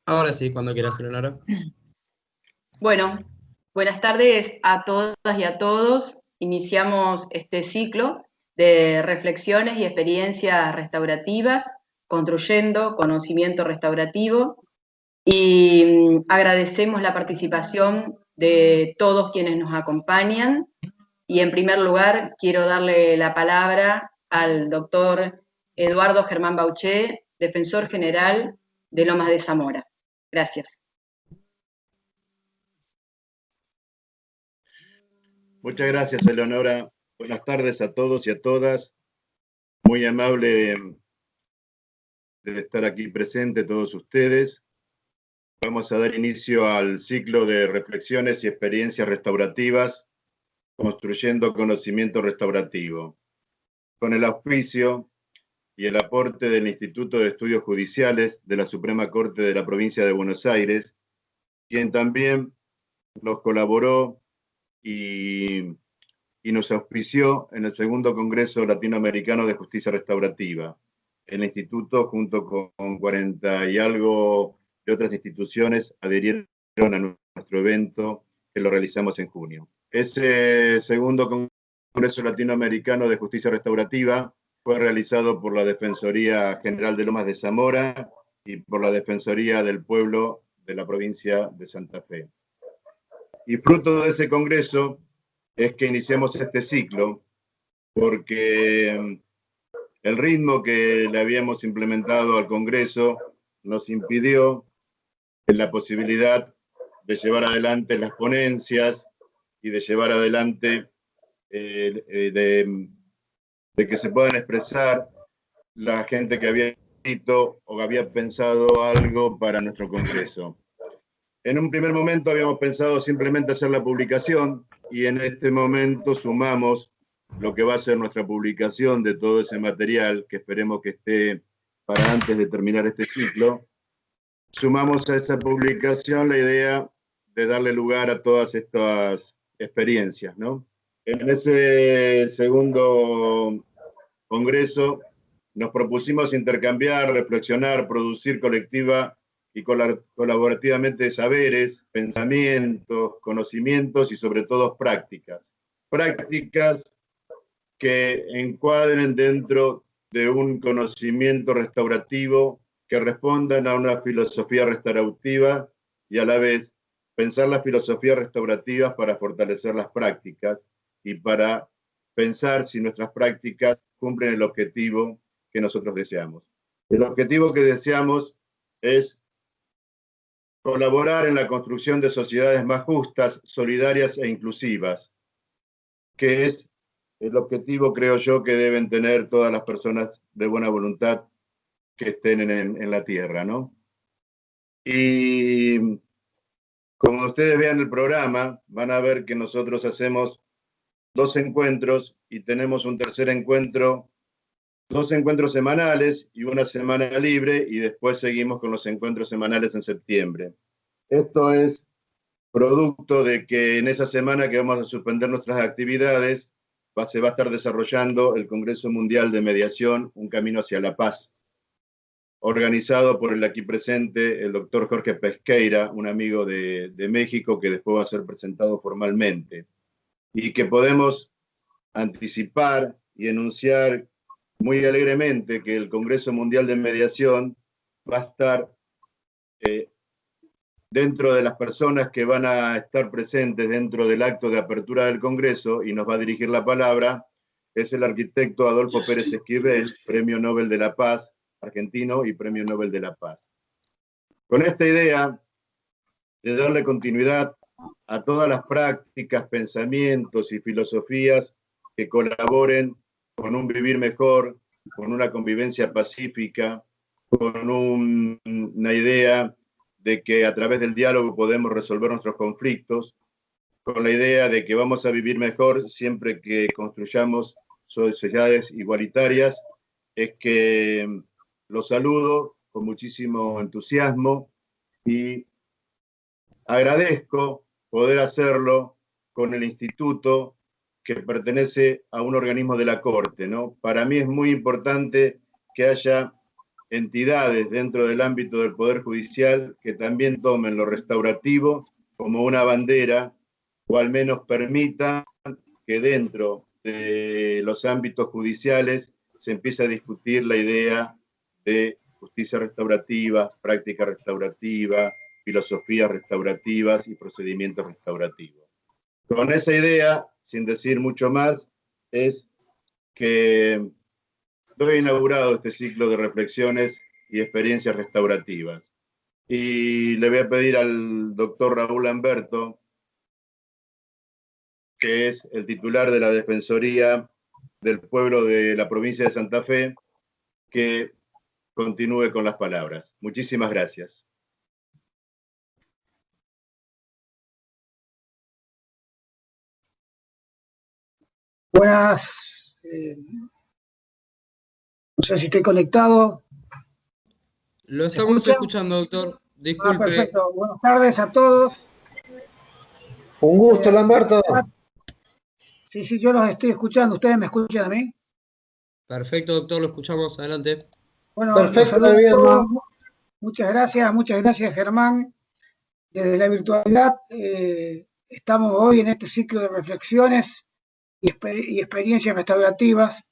Ahora sí, cuando quieras, Eleonora. Bueno, buenas tardes a todas y a todos. Iniciamos este ciclo de reflexiones y experiencias restaurativas, construyendo conocimiento restaurativo, y agradecemos la participación de todos quienes nos acompañan. Y en primer lugar, quiero darle la palabra al doctor Eduardo Germán Bauché, defensor general de Lomas de Zamora. Gracias. Muchas gracias, Eleonora. Buenas tardes a todos y a todas. Muy amable de estar aquí presente todos ustedes. Vamos a dar inicio al ciclo de reflexiones y experiencias restaurativas, construyendo conocimiento restaurativo, con el auspicio y el aporte del Instituto de Estudios Judiciales de la Suprema Corte de la Provincia de Buenos Aires, quien también nos colaboró y nos auspició en el segundo Congreso Latinoamericano de Justicia Restaurativa. El Instituto, junto con 40 y algo de otras instituciones, adherieron a nuestro evento que lo realizamos en junio. Ese segundo Congreso Latinoamericano de Justicia Restaurativa fue realizado por la Defensoría General de Lomas de Zamora y por la Defensoría del Pueblo de la provincia de Santa Fe. Y fruto de ese congreso es que iniciamos este ciclo, porque el ritmo que le habíamos implementado al Congreso nos impidió la posibilidad de llevar adelante las ponencias y de llevar adelante de que se puedan expresar la gente que había escrito o había pensado algo para nuestro Congreso. En un primer momento habíamos pensado simplemente hacer la publicación y en este momento sumamos lo que va a ser nuestra publicación de todo ese material, que esperemos que esté para antes de terminar este ciclo. Sumamos a esa publicación la idea de darle lugar a todas estas experiencias, ¿no? En ese segundo congreso nos propusimos intercambiar, reflexionar, producir colectiva y colaborativamente saberes, pensamientos, conocimientos y sobre todo prácticas. Prácticas que encuadren dentro de un conocimiento restaurativo, que respondan a una filosofía restaurativa y a la vez pensar las filosofías restaurativas para fortalecer las prácticas y para pensar si nuestras prácticas cumplen el objetivo que nosotros deseamos. El objetivo que deseamos es colaborar en la construcción de sociedades más justas, solidarias e inclusivas, que es el objetivo, creo yo, que deben tener todas las personas de buena voluntad que estén en la Tierra, ¿no? Y como ustedes vean el programa, van a ver que nosotros hacemos 2 encuentros y tenemos un tercer encuentro, 2 encuentros semanales y una semana libre, y después seguimos con los encuentros semanales en septiembre. Esto es producto de que en esa semana que vamos a suspender nuestras actividades, se va a estar desarrollando el Congreso Mundial de Mediación, Un Camino hacia la Paz, organizado por el aquí presente, el doctor Jorge Pesqueira, un amigo de México, que después va a ser presentado formalmente, y que podemos anticipar y enunciar muy alegremente que el Congreso Mundial de Mediación va a estar dentro de las personas que van a estar presentes dentro del acto de apertura del Congreso, y nos va a dirigir la palabra, es el arquitecto Adolfo Pérez Esquivel, Premio Nobel de la Paz, argentino y Premio Nobel de la Paz. Con esta idea de darle continuidad a todas las prácticas, pensamientos y filosofías que colaboren con un vivir mejor, con una convivencia pacífica, con una idea de que a través del diálogo podemos resolver nuestros conflictos, con la idea de que vamos a vivir mejor siempre que construyamos sociedades igualitarias, es que los saludo con muchísimo entusiasmo y agradezco poder hacerlo con el instituto que pertenece a un organismo de la Corte, ¿no? Para mí es muy importante que haya entidades dentro del ámbito del Poder Judicial que también tomen lo restaurativo como una bandera, o al menos permitan que dentro de los ámbitos judiciales se empiece a discutir la idea de justicia restaurativa, práctica restaurativa, filosofías restaurativas y procedimientos restaurativos. Con esa idea, sin decir mucho más, es que doy inaugurado este ciclo de reflexiones y experiencias restaurativas. Y le voy a pedir al doctor Raúl Lamberto, que es el titular de la Defensoría del Pueblo de la provincia de Santa Fe, que continúe con las palabras. Muchísimas gracias. Buenas, no sé si estoy conectado. Lo estamos escuchando, doctor. Disculpe. Perfecto. Buenas tardes a todos. Un gusto, Lamberto. Sí, yo los estoy escuchando. ¿Ustedes me escuchan a mí? Perfecto, doctor, lo escuchamos. Adelante. Bueno, perfecto, bien, ¿no? Muchas gracias, Germán. Desde la virtualidad estamos hoy en este ciclo de reflexiones y experiencias restaurativas,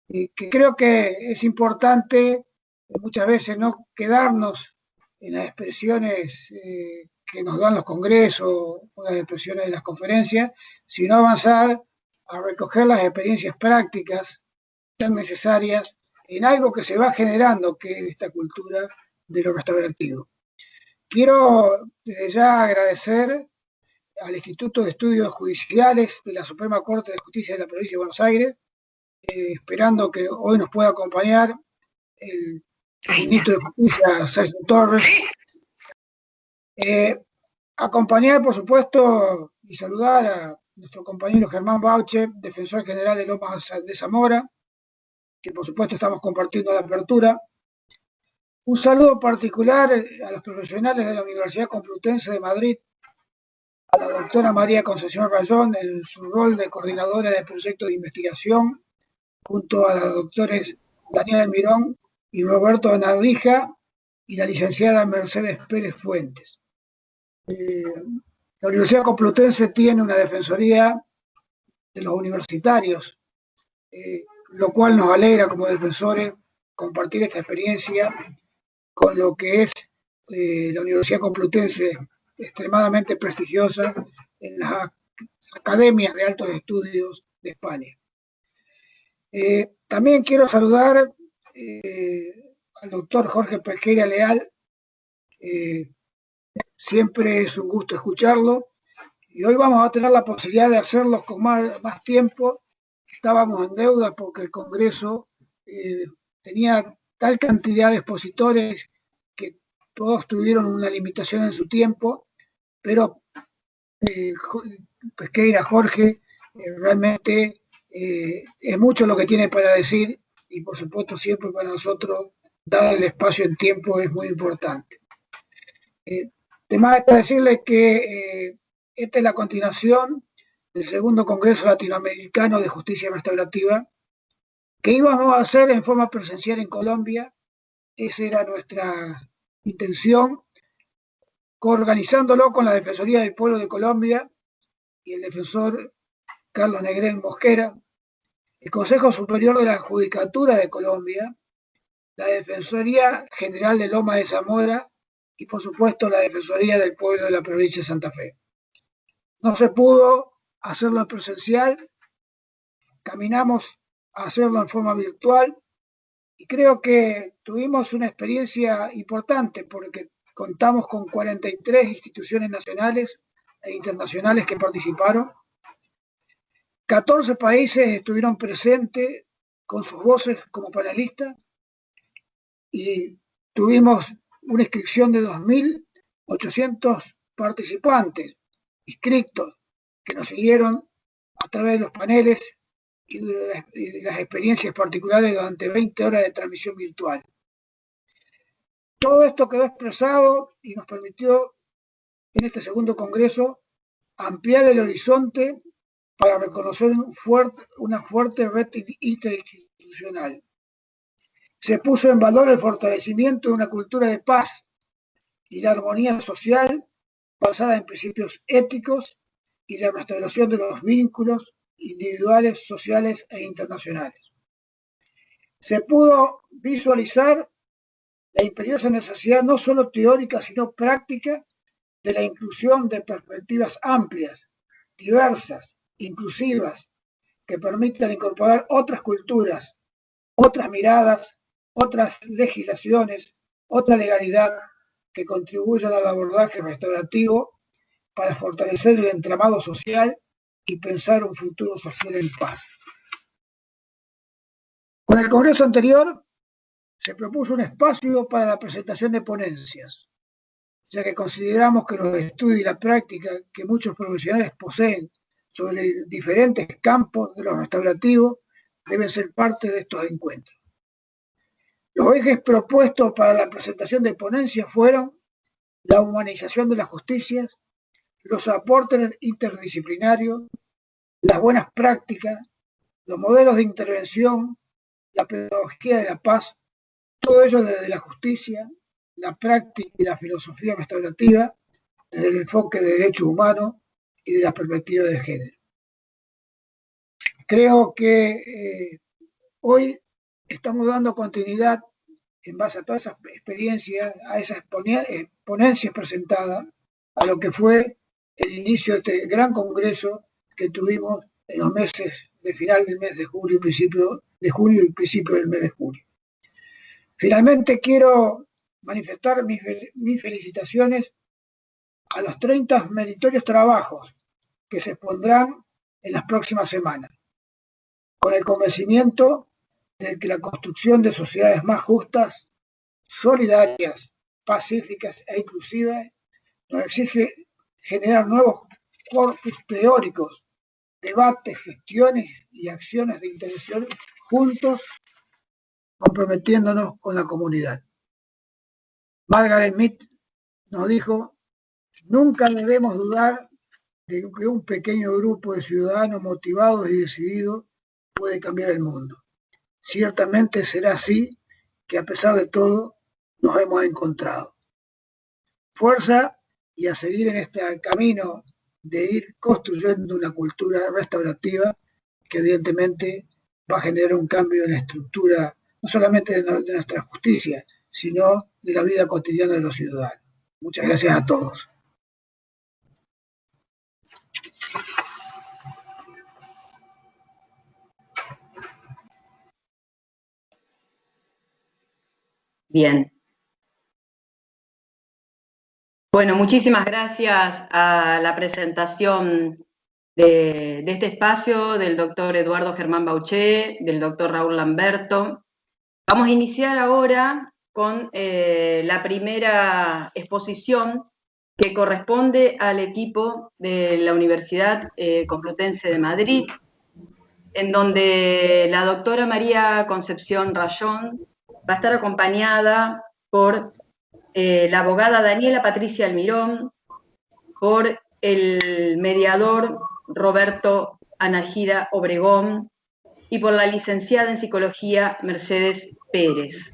que creo que es importante muchas veces no quedarnos en las expresiones que nos dan los congresos o las expresiones de las conferencias, sino avanzar a recoger las experiencias prácticas tan necesarias en algo que se va generando, que es esta cultura de lo restaurativo. Quiero desde ya agradecer al Instituto de Estudios Judiciales de la Suprema Corte de Justicia de la Provincia de Buenos Aires, esperando que hoy nos pueda acompañar el ministro de Justicia, Sergio Torres. Acompañar, por supuesto, y saludar a nuestro compañero Germán Bauche, defensor general de Lomas de Zamora, que por supuesto estamos compartiendo la apertura. Un saludo particular a los profesionales de la Universidad Complutense de Madrid, a la doctora María Concepción Rayón en su rol de coordinadora de proyectos de investigación, junto a los doctores Daniel Mirón y Roberto Nardija y la licenciada Mercedes Pérez Fuentes. La Universidad Complutense tiene una defensoría de los universitarios, lo cual nos alegra como defensores compartir esta experiencia con lo que es la Universidad Complutense, extremadamente prestigiosa en las academias de altos estudios de España. También quiero saludar al doctor Jorge Pesqueira Leal. Siempre es un gusto escucharlo, y hoy vamos a tener la posibilidad de hacerlo con más tiempo. Estábamos en deuda porque el Congreso tenía tal cantidad de expositores que todos tuvieron una limitación en su tiempo, pero Pesqueira Jorge realmente es mucho lo que tiene para decir, y por supuesto siempre para nosotros darle el espacio en tiempo es muy importante. Además está decirles que esta es la continuación del segundo Congreso Latinoamericano de Justicia Restaurativa, que íbamos a hacer en forma presencial en Colombia. Esa era nuestra intención, coorganizándolo con la Defensoría del Pueblo de Colombia y el defensor Carlos Negrén Mosquera, el Consejo Superior de la Judicatura de Colombia, la Defensoría General de Lomas de Zamora y, por supuesto, la Defensoría del Pueblo de la Provincia de Santa Fe. No se pudo hacerlo en presencial, caminamos a hacerlo en forma virtual, y creo que tuvimos una experiencia importante porque contamos con 43 instituciones nacionales e internacionales que participaron. 14 países estuvieron presentes con sus voces como panelistas, y tuvimos una inscripción de 2.800 participantes inscritos que nos siguieron a través de los paneles y de las experiencias particulares durante 20 horas de transmisión virtual. Todo esto quedó expresado y nos permitió en este segundo congreso ampliar el horizonte para reconocer una fuerte red interinstitucional. Se puso en valor el fortalecimiento de una cultura de paz y la armonía social basada en principios éticos y la restauración de los vínculos individuales, sociales e internacionales. Se pudo visualizar la imperiosa necesidad no solo teórica, sino práctica de la inclusión de perspectivas amplias, diversas, inclusivas, que permitan incorporar otras culturas, otras miradas, otras legislaciones, otra legalidad que contribuyan al abordaje restaurativo para fortalecer el entramado social y pensar un futuro social en paz. Con el Congreso anterior se propuso un espacio para la presentación de ponencias, ya que consideramos que los estudios y la práctica que muchos profesionales poseen sobre diferentes campos de lo restaurativo deben ser parte de estos encuentros. Los ejes propuestos para la presentación de ponencias fueron la humanización de las justicias, los aportes interdisciplinarios, las buenas prácticas, los modelos de intervención, la pedagogía de la paz, todo ello desde la justicia, la práctica y la filosofía restaurativa, desde el enfoque de derechos humanos y de la perspectiva de género. Creo que hoy estamos dando continuidad en base a todas esas experiencias, a esas ponencias presentadas, a lo que fue el inicio de este gran congreso que tuvimos en los meses de final del mes de julio, principio de julio y principio del mes de julio. Finalmente quiero manifestar mis felicitaciones a los 30 meritorios trabajos que se expondrán en las próximas semanas, con el convencimiento de que la construcción de sociedades más justas, solidarias, pacíficas e inclusivas nos exige generar nuevos corpus teóricos, debates, gestiones y acciones de intervención juntos, comprometiéndonos con la comunidad. Margaret Mead nos dijo: nunca debemos dudar de que un pequeño grupo de ciudadanos motivados y decididos puede cambiar el mundo. Ciertamente será así que a pesar de todo nos hemos encontrado. Fuerza y a seguir en este camino de ir construyendo una cultura restaurativa que evidentemente va a generar un cambio en la estructura, no solamente de nuestra justicia, sino de la vida cotidiana de los ciudadanos. Muchas gracias a todos. Bien. Bueno, muchísimas gracias a la presentación de este espacio del doctor Eduardo Germán Bauché, del doctor Raúl Lamberto. Vamos a iniciar ahora con la primera exposición que corresponde al equipo de la Universidad Complutense de Madrid, en donde la doctora María Concepción Rayón va a estar acompañada por la abogada Daniela Patricia Almirón, por el mediador Roberto Anajida Obregón y por la licenciada en Psicología Mercedes Pérez.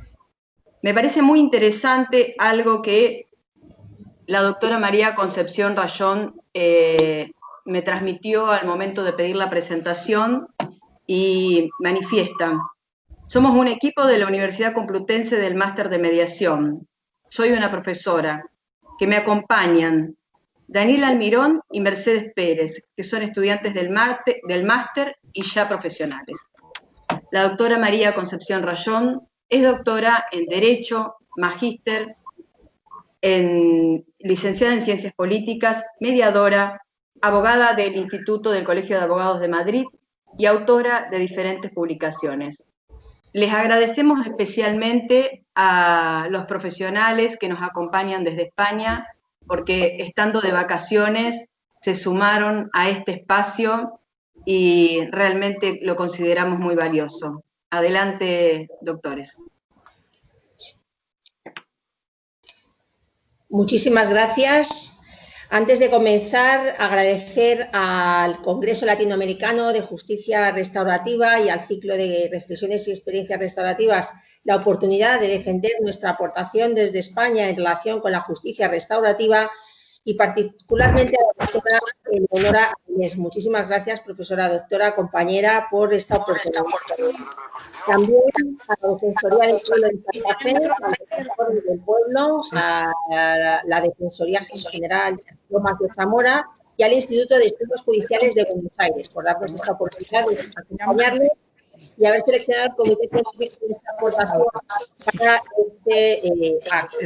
Me parece muy interesante algo que la doctora María Concepción Rayón me transmitió al momento de pedir la presentación y manifiesta: somos un equipo de la Universidad Complutense del Máster de Mediación. Soy una profesora, que me acompañan Daniela Almirón y Mercedes Pérez, que son estudiantes del máster y ya profesionales. La doctora María Concepción Rayón es doctora en Derecho, magíster, licenciada en Ciencias Políticas, mediadora, abogada del Instituto del Colegio de Abogados de Madrid y autora de diferentes publicaciones. Les agradecemos especialmente a los profesionales que nos acompañan desde España, porque estando de vacaciones se sumaron a este espacio y realmente lo consideramos muy valioso. Adelante, doctores. Muchísimas gracias. Antes de comenzar, agradecer al Congreso Latinoamericano de Justicia Restaurativa y al ciclo de reflexiones y experiencias restaurativas la oportunidad de defender nuestra aportación desde España en relación con la justicia restaurativa y particularmente a la profesora Eleonora Inés. Muchísimas gracias, profesora, doctora, compañera, por esta oportunidad. También a la Defensoría del Pueblo de Santa Fe, al Defensor del Pueblo, a la Defensoría General Lomas de Zamora y al Instituto de Estudios Judiciales de Buenos Aires por darnos esta oportunidad de acompañarles y haber seleccionado el Comité Científico de esta aportación para este acto.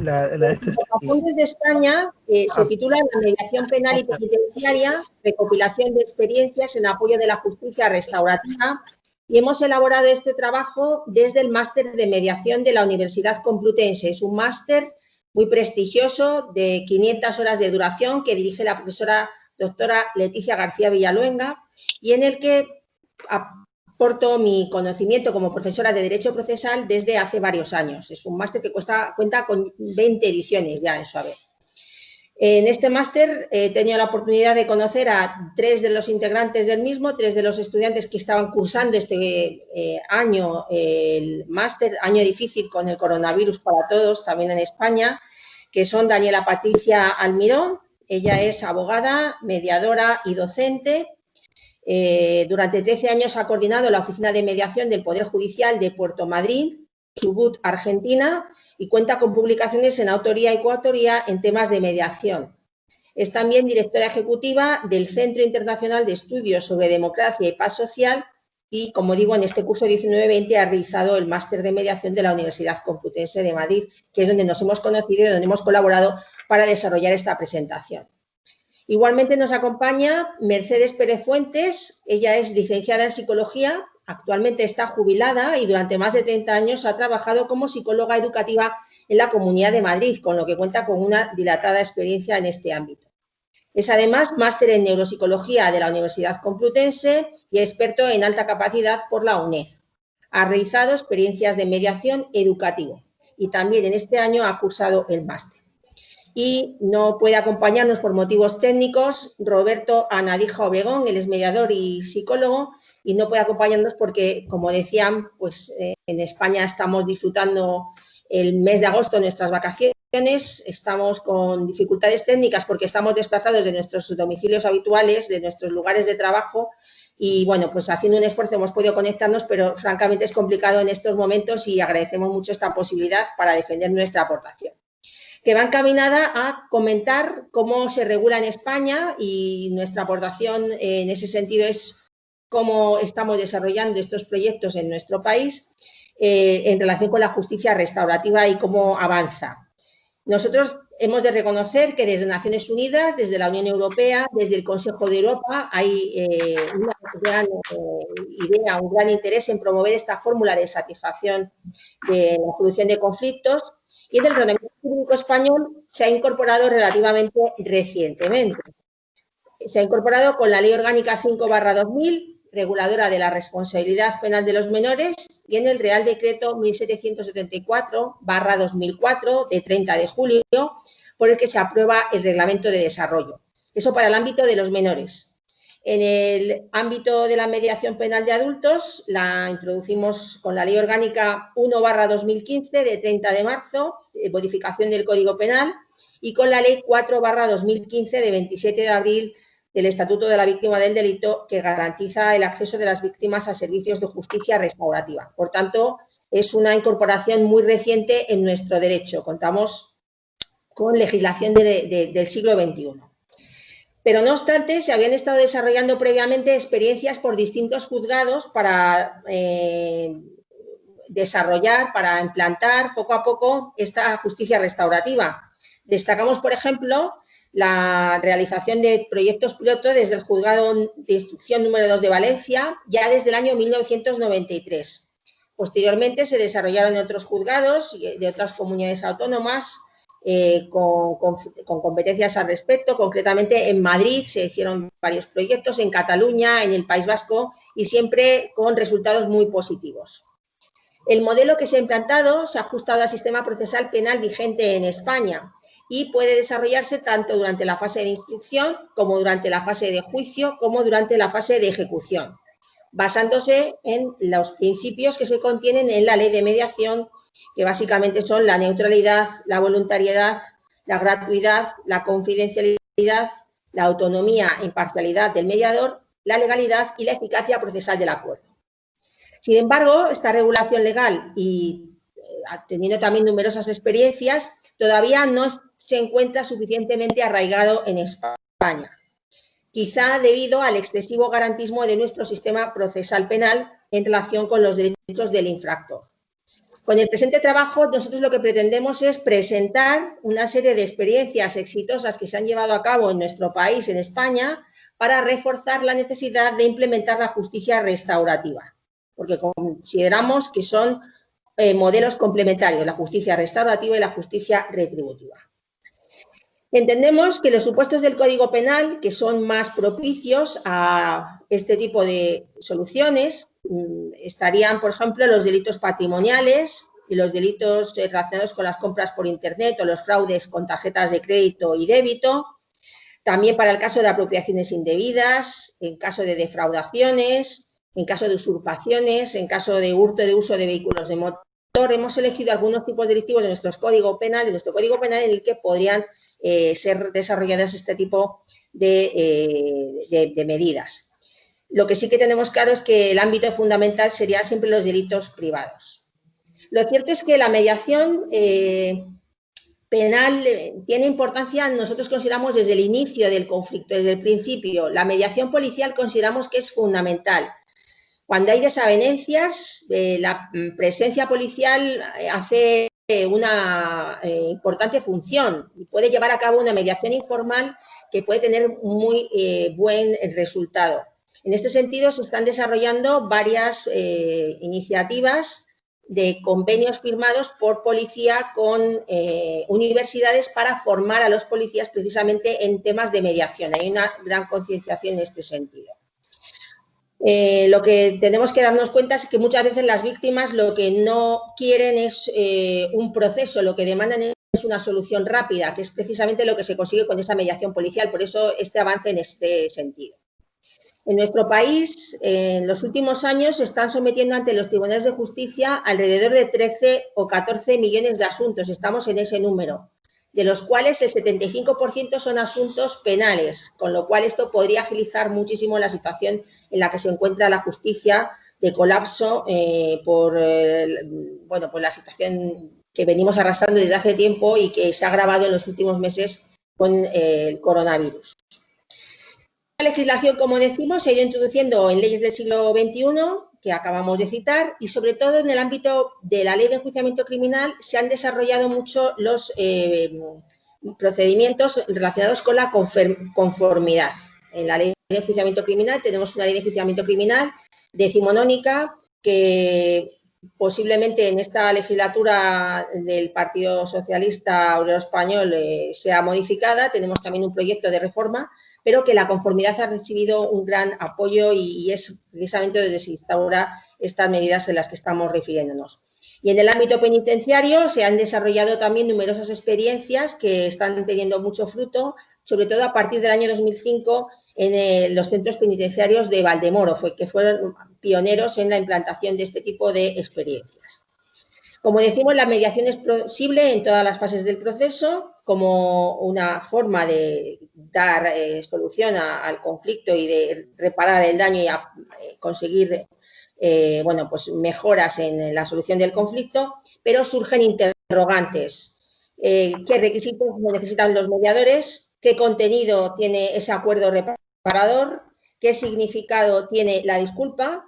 La información desde España se titula La mediación penal y penitenciaria, recopilación de experiencias en apoyo de la justicia restaurativa, y hemos elaborado este trabajo desde el máster de mediación de la Universidad Complutense. Es un máster muy prestigioso de 500 horas de duración que dirige la profesora doctora Leticia García Villaluenga y en el que aporto mi conocimiento como profesora de Derecho Procesal desde hace varios años. Es un máster que cuenta con 20 ediciones ya en su haber. En este máster he tenido la oportunidad de conocer a 3 de los integrantes del mismo, 3 de los estudiantes que estaban cursando este año, el máster, año difícil con el coronavirus para todos, también en España, que son Daniela Patricia Almirón. Ella es abogada, mediadora y docente. Durante 13 años ha coordinado la Oficina de Mediación del Poder Judicial de Puerto Madryn, Chubut, Argentina, y cuenta con publicaciones en autoría y coautoría en temas de mediación. Es también directora ejecutiva del Centro Internacional de Estudios sobre Democracia y Paz Social y, como digo, en este curso 19-20 ha realizado el máster de mediación de la Universidad Complutense de Madrid, que es donde nos hemos conocido y donde hemos colaborado para desarrollar esta presentación. Igualmente nos acompaña Mercedes Pérez Fuentes. Ella es licenciada en Psicología, actualmente está jubilada y durante más de 30 años ha trabajado como psicóloga educativa en la Comunidad de Madrid, con lo que cuenta con una dilatada experiencia en este ámbito. Es además máster en Neuropsicología de la Universidad Complutense y experto en alta capacidad por la UNED. Ha realizado experiencias de mediación educativo y también en este año ha cursado el máster. Y no puede acompañarnos por motivos técnicos Roberto Anadija Obregón, él es mediador y psicólogo, y no puede acompañarnos porque, como decían, pues en España estamos disfrutando el mes de agosto de nuestras vacaciones, estamos con dificultades técnicas porque estamos desplazados de nuestros domicilios habituales, de nuestros lugares de trabajo, y bueno, pues haciendo un esfuerzo hemos podido conectarnos, pero francamente es complicado en estos momentos y agradecemos mucho esta posibilidad para defender nuestra aportación, que va encaminada a comentar cómo se regula en España, y nuestra aportación en ese sentido es cómo estamos desarrollando estos proyectos en nuestro país en relación con la justicia restaurativa y cómo avanza. Nosotros hemos de reconocer que desde Naciones Unidas, desde la Unión Europea, desde el Consejo de Europa, hay una gran idea, un gran interés en promover esta fórmula de satisfacción de la solución de conflictos, y en el ordenamiento jurídico español se ha incorporado relativamente recientemente. Se ha incorporado con la Ley Orgánica 5/2000, reguladora de la responsabilidad penal de los menores, y en el Real Decreto 1774/2004, de 30 de julio, por el que se aprueba el Reglamento de Desarrollo. Eso para el ámbito de los menores. En el ámbito de la mediación penal de adultos, la introducimos con la Ley Orgánica 1/2015, de 30 de marzo, de modificación del Código Penal, y con la Ley 4/2015, de 27 de abril, del Estatuto de la Víctima del Delito, que garantiza el acceso de las víctimas a servicios de justicia restaurativa. Por tanto, es una incorporación muy reciente en nuestro derecho. Contamos con legislación del siglo XXI. Pero no obstante, se habían estado desarrollando previamente experiencias por distintos juzgados para desarrollar, para implantar poco a poco esta justicia restaurativa. Destacamos, por ejemplo, la realización de proyectos piloto desde el Juzgado de Instrucción número 2 de Valencia, ya desde el año 1993. Posteriormente se desarrollaron en otros juzgados de otras comunidades autónomas con competencias al respecto. Concretamente en Madrid se hicieron varios proyectos, en Cataluña, en el País Vasco, y siempre con resultados muy positivos. El modelo que se ha implantado se ha ajustado al sistema procesal penal vigente en España y puede desarrollarse tanto durante la fase de instrucción como durante la fase de juicio como durante la fase de ejecución, basándose en los principios que se contienen en la ley de mediación, que básicamente son la neutralidad, la voluntariedad, la gratuidad, la confidencialidad, la autonomía e imparcialidad del mediador, la legalidad y la eficacia procesal del acuerdo. Sin embargo, esta regulación legal y teniendo también numerosas experiencias, todavía no se encuentra suficientemente arraigado en España, quizá debido al excesivo garantismo de nuestro sistema procesal penal en relación con los derechos del infractor. Con el presente trabajo, nosotros lo que pretendemos es presentar una serie de experiencias exitosas que se han llevado a cabo en nuestro país, en España, para reforzar la necesidad de implementar la justicia restaurativa, porque consideramos que son modelos complementarios, la justicia restaurativa y la justicia retributiva. Entendemos que los supuestos del Código Penal que son más propicios a este tipo de soluciones estarían, por ejemplo, los delitos patrimoniales y los delitos relacionados con las compras por Internet o los fraudes con tarjetas de crédito y débito, también para el caso de apropiaciones indebidas, en caso de defraudaciones, en caso de usurpaciones, en caso de hurto de uso de vehículos de motor. Hemos elegido algunos tipos delictivos de nuestro Código Penal en el que podrían ser desarrolladas este tipo de medidas. Lo que sí que tenemos claro es que el ámbito fundamental sería siempre los delitos privados. Lo cierto es que la mediación penal tiene importancia, nosotros consideramos desde el inicio del conflicto, desde el principio. La mediación policial consideramos que es fundamental. Cuando hay desavenencias, la presencia policial hace una importante función y puede llevar a cabo una mediación informal que puede tener muy buen resultado. En este sentido, se están desarrollando varias iniciativas de convenios firmados por policía con universidades para formar a los policías precisamente en temas de mediación. Hay una gran concienciación en este sentido. Lo que tenemos que darnos cuenta es que muchas veces las víctimas lo que no quieren es un proceso, lo que demandan es una solución rápida, que es precisamente lo que se consigue con esa mediación policial, por eso este avance en este sentido. En nuestro país, en los últimos años, se están sometiendo ante los tribunales de justicia alrededor de 13 o 14 millones de asuntos, estamos en ese número, de los cuales el 75% son asuntos penales, con lo cual esto podría agilizar muchísimo la situación en la que se encuentra la justicia de colapso por la situación que venimos arrastrando desde hace tiempo y que se ha agravado en los últimos meses con el coronavirus. La legislación, como decimos, se ha ido introduciendo en leyes del siglo XXI, que acabamos de citar, y sobre todo en el ámbito de la ley de enjuiciamiento criminal se han desarrollado mucho los procedimientos relacionados con la conformidad. En la ley de enjuiciamiento criminal tenemos una ley de enjuiciamiento criminal decimonónica que posiblemente en esta legislatura del Partido Socialista Obrero Español sea modificada. Tenemos también un proyecto de reforma, pero que la conformidad ha recibido un gran apoyo y es precisamente donde se instaura estas medidas de las que estamos refiriéndonos. Y en el ámbito penitenciario se han desarrollado también numerosas experiencias que están teniendo mucho fruto, sobre todo a partir del año 2005 en los centros penitenciarios de Valdemoro, que fueron pioneros en la implantación de este tipo de experiencias. Como decimos, la mediación es posible en todas las fases del proceso como una forma de dar solución al conflicto y de reparar el daño y conseguir mejoras en la solución del conflicto, pero surgen interrogantes. ¿Qué requisitos necesitan los mediadores? ¿Qué contenido tiene ese acuerdo reparador? ¿Qué significado tiene la disculpa?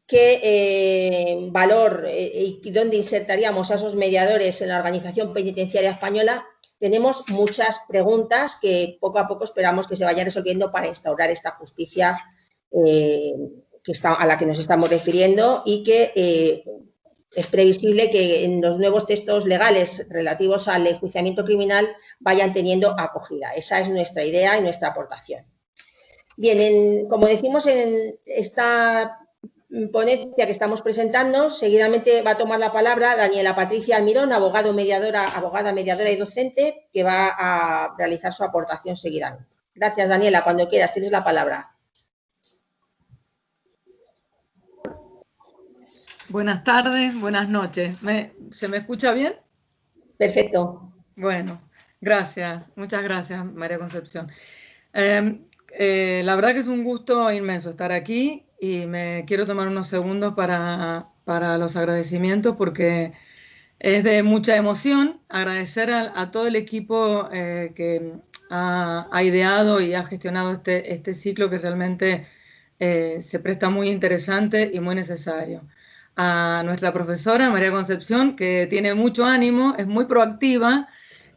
¿Qué valor y dónde insertaríamos a esos mediadores en la organización penitenciaria española? Tenemos muchas preguntas que poco a poco esperamos que se vayan resolviendo para instaurar esta justicia a la que nos estamos refiriendo y que es previsible que en los nuevos textos legales relativos al enjuiciamiento criminal vayan teniendo acogida. Esa es nuestra idea y nuestra aportación. Bien, como decimos, en esta ponencia que estamos presentando. Seguidamente va a tomar la palabra Daniela Patricia Almirón, abogada mediadora y docente, que va a realizar su aportación seguidamente. Gracias, Daniela. Cuando quieras, tienes la palabra. Buenas tardes, buenas noches. ¿Se me escucha bien? Perfecto. Bueno, gracias. Muchas gracias, María Concepción. La verdad que es un gusto inmenso estar aquí y me quiero tomar unos segundos para los agradecimientos porque es de mucha emoción agradecer a todo el equipo que ha ideado y ha gestionado este ciclo que realmente se presta muy interesante y muy necesario. A nuestra profesora María Concepción, que tiene mucho ánimo, es muy proactiva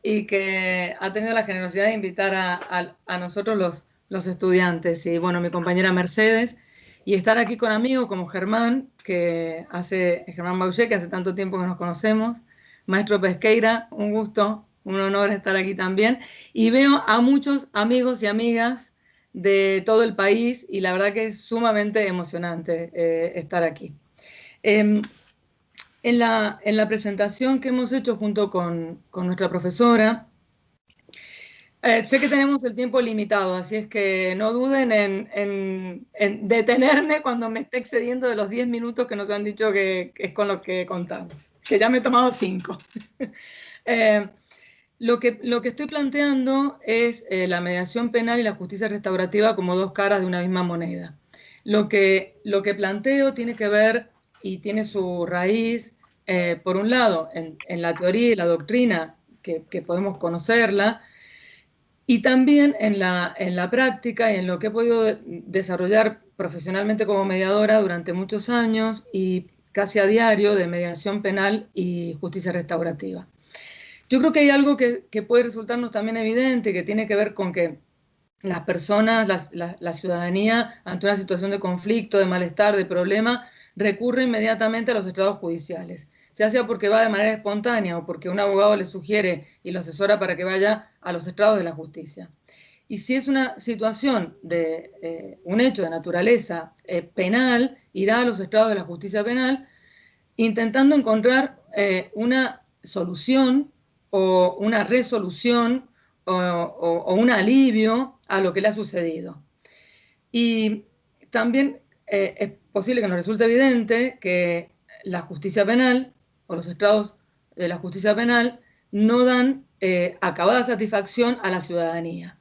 y que ha tenido la generosidad de invitar a nosotros los estudiantes. Y bueno, mi compañera Mercedes, y estar aquí con amigos como Germán Bauché, que hace tanto tiempo que nos conocemos, maestro Pesqueira, un gusto, un honor estar aquí también. Y veo a muchos amigos y amigas de todo el país y la verdad que es sumamente emocionante estar aquí. En la presentación que hemos hecho junto con nuestra profesora, sé que tenemos el tiempo limitado, así es que no duden en detenerme cuando me esté excediendo de los 10 minutos que nos han dicho que es con lo que contamos, que ya me he tomado 5. Lo que estoy planteando es la mediación penal y la justicia restaurativa como dos caras de una misma moneda. Lo que planteo tiene que ver y tiene su raíz, por un lado, en la teoría y la doctrina, que podemos conocerla, y también en la práctica y en lo que he podido desarrollar profesionalmente como mediadora durante muchos años y casi a diario de mediación penal y justicia restaurativa. Yo creo que hay algo que puede resultarnos también evidente, que tiene que ver con que las personas, la ciudadanía, ante una situación de conflicto, de malestar, de problema, recurre inmediatamente a los estrados judiciales, ya sea porque va de manera espontánea o porque un abogado le sugiere y lo asesora para que vaya a los estrados de la justicia. Y si es una situación de un hecho de naturaleza penal, irá a los estrados de la justicia penal intentando encontrar una solución o una resolución o un alivio a lo que le ha sucedido. Y también es posible que nos resulte evidente que la justicia penal o los estrados de la justicia penal no dan acabada satisfacción a la ciudadanía.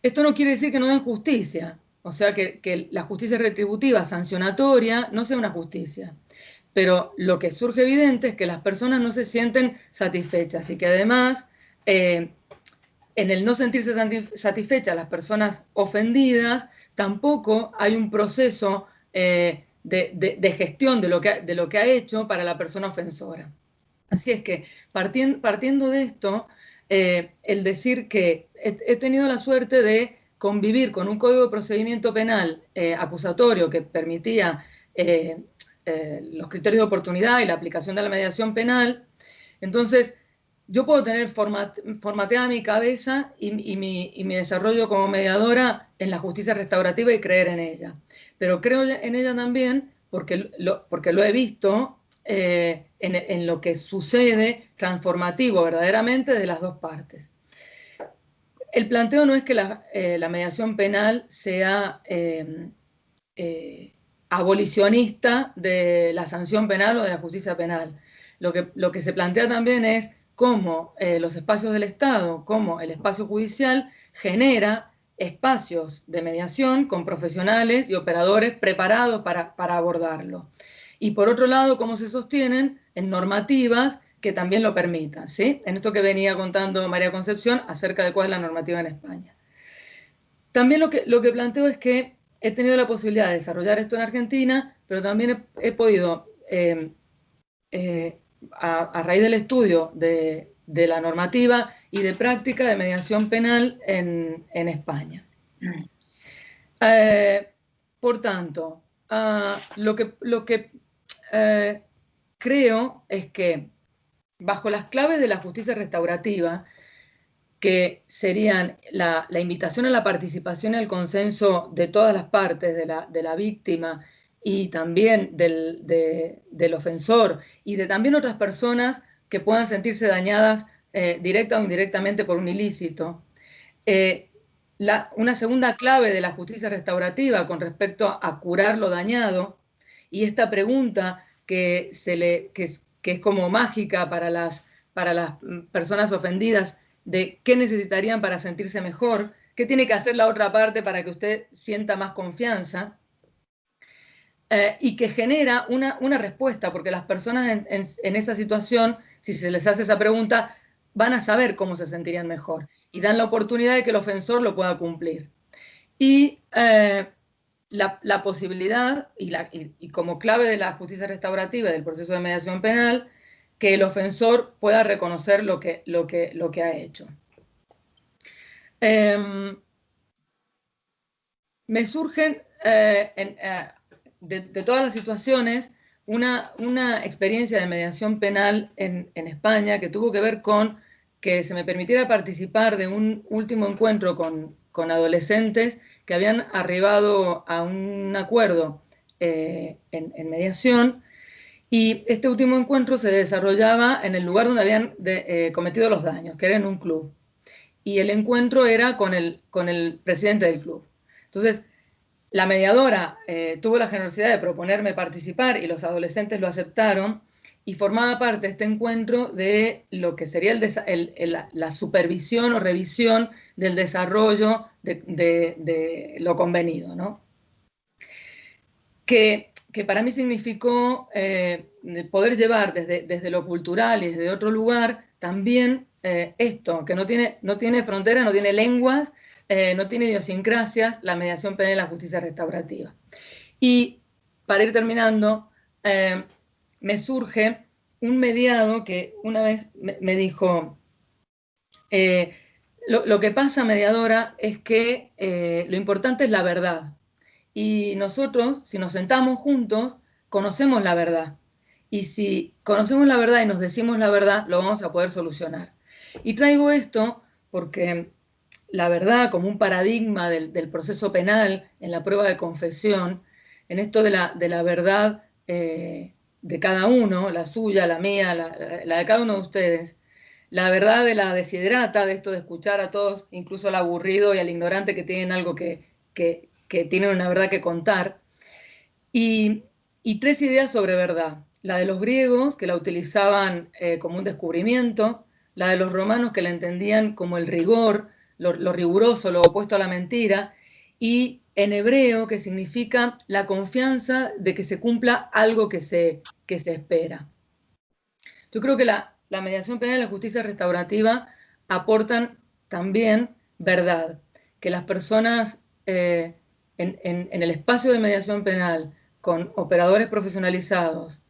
Esto no quiere decir que no den justicia, o sea, que la justicia retributiva sancionatoria no sea una justicia. Pero lo que surge evidente es que las personas no se sienten satisfechas y que además, en el no sentirse satisfechas las personas ofendidas, tampoco hay un proceso de gestión de lo que ha hecho para la persona ofensora. Así es que, partiendo de esto, el decir que he tenido la suerte de convivir con un código de procedimiento penal acusatorio que permitía los criterios de oportunidad y la aplicación de la mediación penal, entonces yo puedo tener formateada mi cabeza y mi desarrollo como mediadora en la justicia restaurativa y creer en ella. Pero creo en ella también porque lo he visto en lo que sucede transformativo verdaderamente de las dos partes. El planteo no es que la mediación penal sea abolicionista de la sanción penal o de la justicia penal. Lo que se plantea también es cómo los espacios del Estado, cómo el espacio judicial genera espacios de mediación con profesionales y operadores preparados para abordarlo. Y por otro lado, cómo se sostienen en normativas que también lo permitan, ¿sí? En esto que venía contando María Concepción acerca de cuál es la normativa en España. También lo que planteo es que he tenido la posibilidad de desarrollar esto en Argentina, pero también he podido, a raíz del estudio de la normativa y de práctica de mediación penal en España. Por tanto, lo que creo es que bajo las claves de la justicia restaurativa, que serían la invitación a la participación y al consenso de todas las partes, de la víctima y también del ofensor y de también otras personas que puedan sentirse dañadas directa o indirectamente por un ilícito. Una segunda clave de la justicia restaurativa con respecto a curar lo dañado, y esta pregunta que es como mágica para las personas ofendidas, de qué necesitarían para sentirse mejor, qué tiene que hacer la otra parte para que usted sienta más confianza, y que genera una respuesta, porque las personas en esa situación, si se les hace esa pregunta, van a saber cómo se sentirían mejor y dan la oportunidad de que el ofensor lo pueda cumplir. Y la posibilidad, y como clave de la justicia restaurativa y del proceso de mediación penal, que el ofensor pueda reconocer lo que ha hecho. Me surgen de todas las situaciones una experiencia de mediación penal en España que tuvo que ver con que se me permitiera participar de un último encuentro con adolescentes que habían arribado a un acuerdo en mediación, y este último encuentro se desarrollaba en el lugar donde habían cometido los daños, que era en un club, y el encuentro era con el presidente del club. Entonces, la mediadora tuvo la generosidad de proponerme participar y los adolescentes lo aceptaron, y formaba parte de este encuentro de lo que sería la supervisión o revisión del desarrollo de lo convenido, ¿no? Que para mí significó poder llevar desde lo cultural y desde otro lugar también esto, que no tiene frontera, no tiene lenguas, no tiene idiosincrasias, la mediación penal y la justicia restaurativa. Y para ir terminando, me surge un mediado que una vez me dijo, lo que pasa, mediadora, es que lo importante es la verdad. Y nosotros, si nos sentamos juntos, conocemos la verdad. Y si conocemos la verdad y nos decimos la verdad, lo vamos a poder solucionar. Y traigo esto porque la verdad, como un paradigma del proceso penal, en la prueba de confesión, en esto de la verdad de cada uno, la suya, la mía, la de cada uno de ustedes, la verdad de la desiderata, de esto de escuchar a todos, incluso al aburrido y al ignorante que tienen algo que tienen una verdad que contar, y 3 ideas sobre verdad. La de los griegos, que la utilizaban como un descubrimiento, la de los romanos, que la entendían como el rigor, lo riguroso, lo opuesto a la mentira, y en hebreo, que significa la confianza de que se cumpla algo que se espera. Yo creo que la mediación penal y la justicia restaurativa aportan también verdad, que las personas en el espacio de mediación penal, con operadores profesionalizados,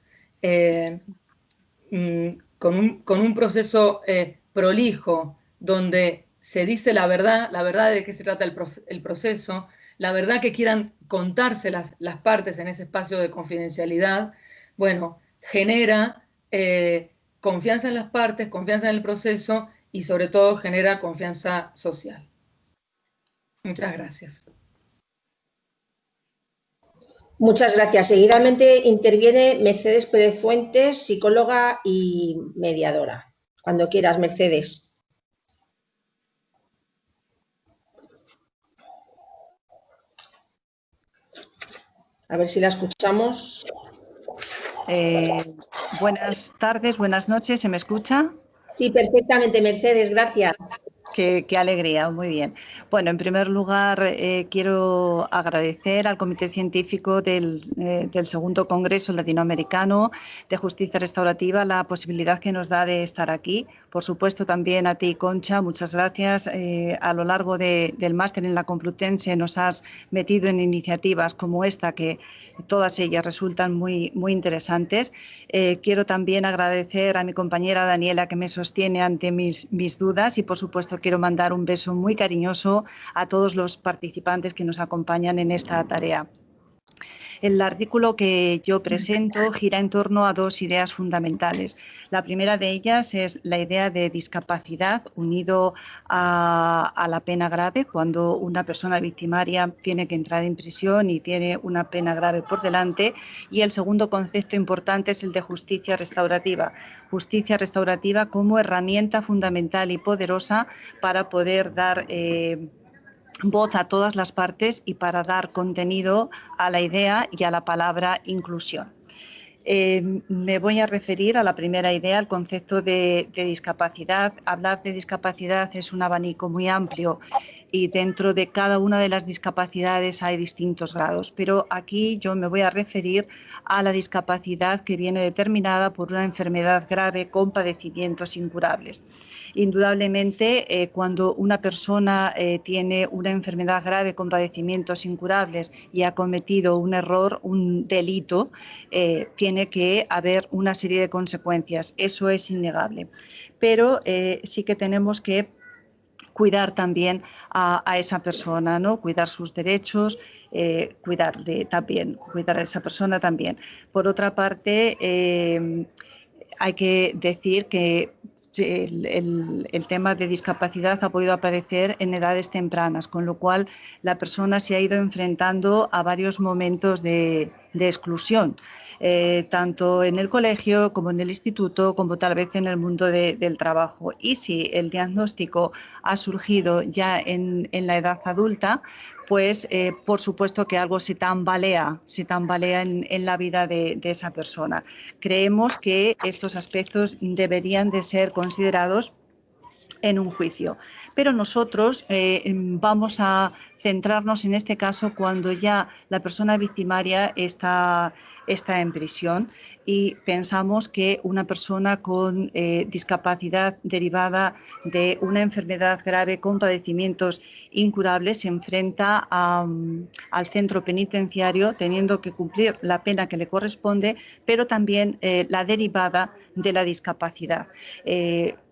con un proceso prolijo, donde se dice la verdad de qué se trata el proceso, la verdad que quieran contarse las partes en ese espacio de confidencialidad, bueno, genera confianza en las partes, confianza en el proceso y sobre todo genera confianza social. Muchas gracias. Muchas gracias. Seguidamente interviene Mercedes Pérez Fuentes, psicóloga y mediadora. Cuando quieras, Mercedes. A ver si la escuchamos. Buenas tardes, buenas noches. ¿Se me escucha? Sí, perfectamente, Mercedes. Gracias. Qué alegría, muy bien. Bueno, en primer lugar, quiero agradecer al Comité Científico del Segundo Congreso Latinoamericano de Justicia Restaurativa la posibilidad que nos da de estar aquí. Por supuesto, también a ti, Concha, muchas gracias. A lo largo del máster en la Complutense nos has metido en iniciativas como esta, que todas ellas resultan muy, muy interesantes. Quiero también agradecer a mi compañera Daniela, que me sostiene ante mis dudas, y, por supuesto, quiero mandar un beso muy cariñoso a todos los participantes que nos acompañan en esta tarea. El artículo que yo presento gira en torno a dos ideas fundamentales. La primera de ellas es la idea de discapacidad unido a la pena grave, cuando una persona victimaria tiene que entrar en prisión y tiene una pena grave por delante. Y el segundo concepto importante es el de justicia restaurativa. Justicia restaurativa como herramienta fundamental y poderosa para poder dar voz a todas las partes y para dar contenido a la idea y a la palabra inclusión. Me voy a referir a la primera idea, al concepto de discapacidad. Hablar de discapacidad es un abanico muy amplio y dentro de cada una de las discapacidades hay distintos grados, pero aquí yo me voy a referir a la discapacidad que viene determinada por una enfermedad grave con padecimientos incurables. Indudablemente, cuando una persona tiene una enfermedad grave con padecimientos incurables y ha cometido un error, un delito, tiene que haber una serie de consecuencias. Eso es innegable. Pero sí que tenemos que cuidar también a esa persona, ¿no? Cuidar sus derechos, cuidar a esa persona también. Por otra parte, hay que decir que el tema de discapacidad ha podido aparecer en edades tempranas, con lo cual la persona se ha ido enfrentando a varios momentos de exclusión, tanto en el colegio como en el instituto, como tal vez en el mundo del trabajo. Y si el diagnóstico ha surgido ya en la edad adulta, pues por supuesto que algo se tambalea en la vida de esa persona. Creemos que estos aspectos deberían de ser considerados en un juicio. Pero nosotros vamos a centrarnos en este caso cuando ya la persona victimaria está en prisión y pensamos que una persona con discapacidad derivada de una enfermedad grave con padecimientos incurables se enfrenta al centro penitenciario teniendo que cumplir la pena que le corresponde, pero también la derivada de la discapacidad.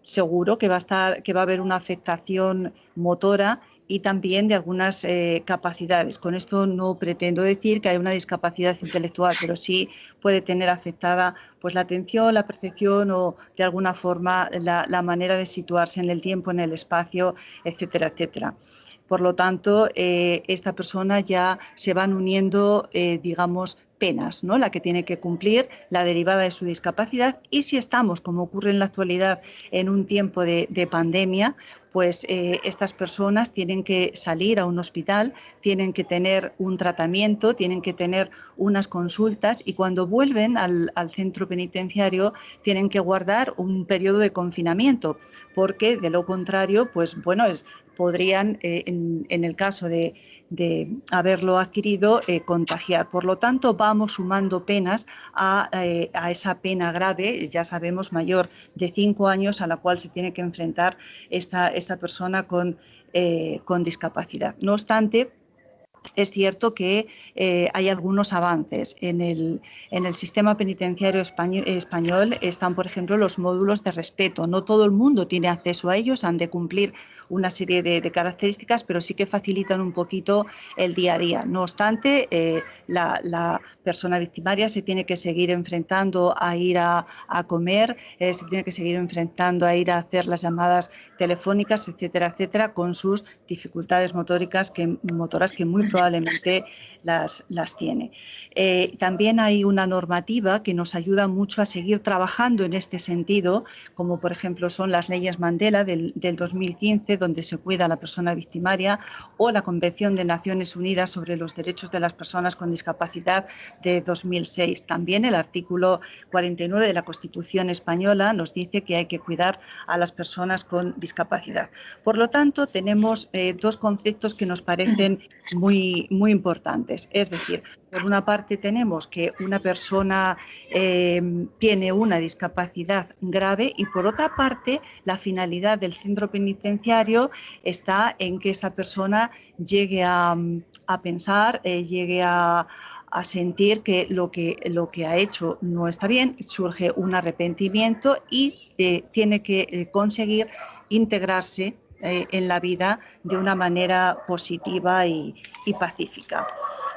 Seguro que va a haber una afectación motora y también de algunas capacidades. Con esto no pretendo decir que hay una discapacidad intelectual, pero sí puede tener afectada pues, la atención, la percepción o de alguna forma la manera de situarse en el tiempo, en el espacio, etcétera, etcétera. Por lo tanto, esta persona ya se van uniendo, digamos, penas, ¿no? La que tiene que cumplir, la derivada de su discapacidad, y si estamos, como ocurre en la actualidad, en un tiempo de pandemia, pues estas personas tienen que salir a un hospital, tienen que tener un tratamiento, tienen que tener unas consultas y cuando vuelven al centro penitenciario tienen que guardar un periodo de confinamiento, porque de lo contrario, pues bueno, podrían, en el caso de haberlo adquirido, contagiar. Por lo tanto, vamos sumando penas a esa pena grave, ya sabemos, mayor de 5 años, a la cual se tiene que enfrentar esta persona con discapacidad. No obstante, es cierto que hay algunos avances. En el sistema penitenciario español están, por ejemplo, los módulos de respeto. No todo el mundo tiene acceso a ellos, han de cumplir una serie de características, pero sí que facilitan un poquito el día a día. No obstante, la persona victimaria se tiene que seguir enfrentando a ir a comer, se tiene que seguir enfrentando a ir a hacer las llamadas telefónicas, etcétera, etcétera, con sus dificultades motoras que muy probablemente las tiene. También hay una normativa que nos ayuda mucho a seguir trabajando en este sentido, como por ejemplo son las leyes Mandela del 2015, donde se cuida a la persona victimaria, o la Convención de Naciones Unidas sobre los Derechos de las Personas con Discapacidad de 2006. También el artículo 49 de la Constitución española nos dice que hay que cuidar a las personas con discapacidad. Por lo tanto, tenemos dos conceptos que nos parecen muy importantes. Es decir, por una parte tenemos que una persona tiene una discapacidad grave y por otra parte la finalidad del centro penitenciario está en que esa persona llegue a pensar, llegue a sentir que lo que ha hecho no está bien, surge un arrepentimiento y tiene que conseguir integrarse en la vida de una manera positiva y pacífica.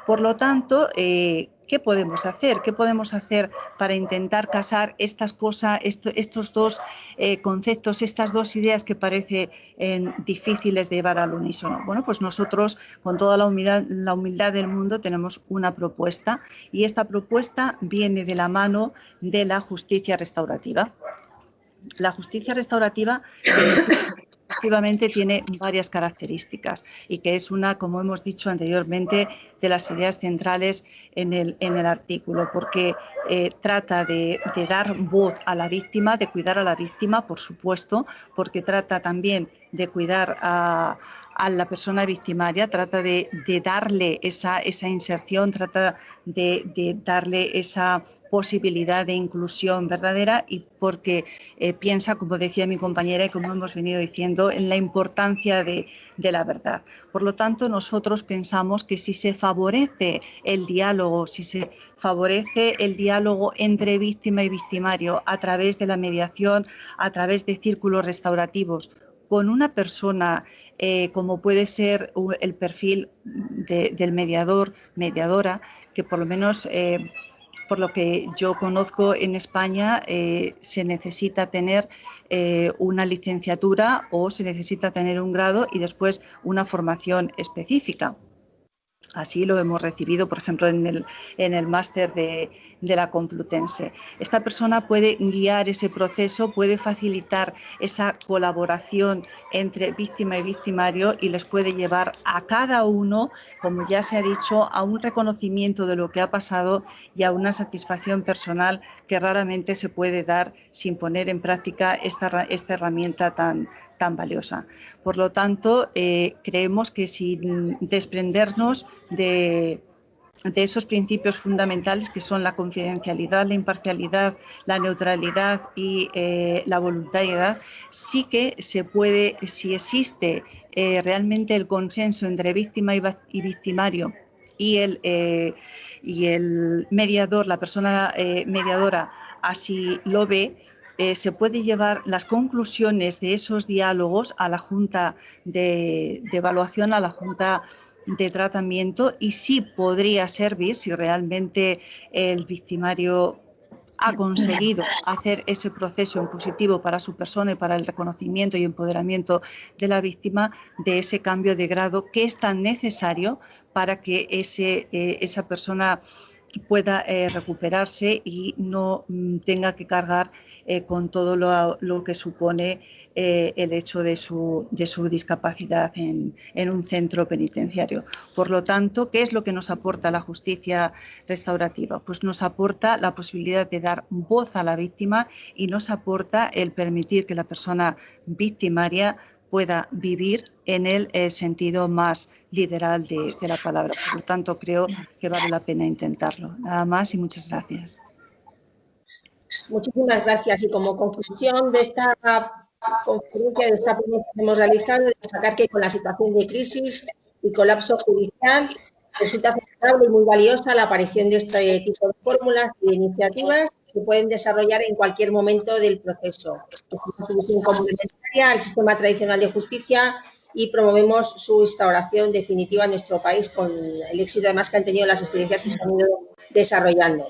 Por lo tanto, ¿qué podemos hacer? ¿Qué podemos hacer para intentar casar estas cosas, estos dos conceptos, estas dos ideas que parecen difíciles de llevar al unísono? Bueno, pues nosotros, con toda la humildad del mundo, tenemos una propuesta, y esta propuesta viene de la mano de la justicia restaurativa. La justicia restaurativa efectivamente tiene varias características, y que es una, como hemos dicho anteriormente, de las ideas centrales en el artículo, porque trata de dar voz a la víctima, de cuidar a la víctima, por supuesto, porque trata también de cuidar a la persona victimaria, trata de darle esa inserción, trata de darle esa posibilidad de inclusión verdadera, y porque piensa, como decía mi compañera y como hemos venido diciendo, en la importancia de la verdad. Por lo tanto, nosotros pensamos que si se favorece el diálogo, si se favorece el diálogo entre víctima y victimario a través de la mediación, a través de círculos restaurativos, con una persona como puede ser el perfil del mediador, mediadora, que por lo menos por lo que yo conozco en España se necesita tener una licenciatura o se necesita tener un grado y después una formación específica. Así lo hemos recibido, por ejemplo, en el máster de la Complutense. Esta persona puede guiar ese proceso, puede facilitar esa colaboración entre víctima y victimario, y les puede llevar a cada uno, como ya se ha dicho, a un reconocimiento de lo que ha pasado y a una satisfacción personal que raramente se puede dar sin poner en práctica esta herramienta tan valiosa. Por lo tanto, creemos que sin desprendernos de esos principios fundamentales que son la confidencialidad, la imparcialidad, la neutralidad y la voluntariedad, sí que se puede, si existe realmente el consenso entre víctima y victimario y el mediador, la persona mediadora así lo ve, se puede llevar las conclusiones de esos diálogos a la Junta de Evaluación, a la Junta de Tratamiento, y sí podría servir, si realmente el victimario ha conseguido hacer ese proceso en positivo para su persona y para el reconocimiento y empoderamiento de la víctima, de ese cambio de grado que es tan necesario para que esa persona pueda recuperarse y no tenga que cargar con todo lo que supone el hecho de su discapacidad en un centro penitenciario. Por lo tanto, ¿qué es lo que nos aporta la justicia restaurativa? Pues nos aporta la posibilidad de dar voz a la víctima, y nos aporta el permitir que la persona victimaria pueda vivir en el sentido más literal de la palabra. Por lo tanto, creo que vale la pena intentarlo. Nada más y muchas gracias. Muchísimas gracias. Y como conclusión de esta conferencia, de esta ponencia que hemos realizado, destacar que con la situación de crisis y colapso judicial resulta favorable y muy valiosa la aparición de este tipo de fórmulas y de iniciativas que pueden desarrollar en cualquier momento del proceso. Es una solución complementaria al sistema tradicional de justicia y promovemos su instauración definitiva en nuestro país, con el éxito además que han tenido las experiencias que se han ido desarrollando.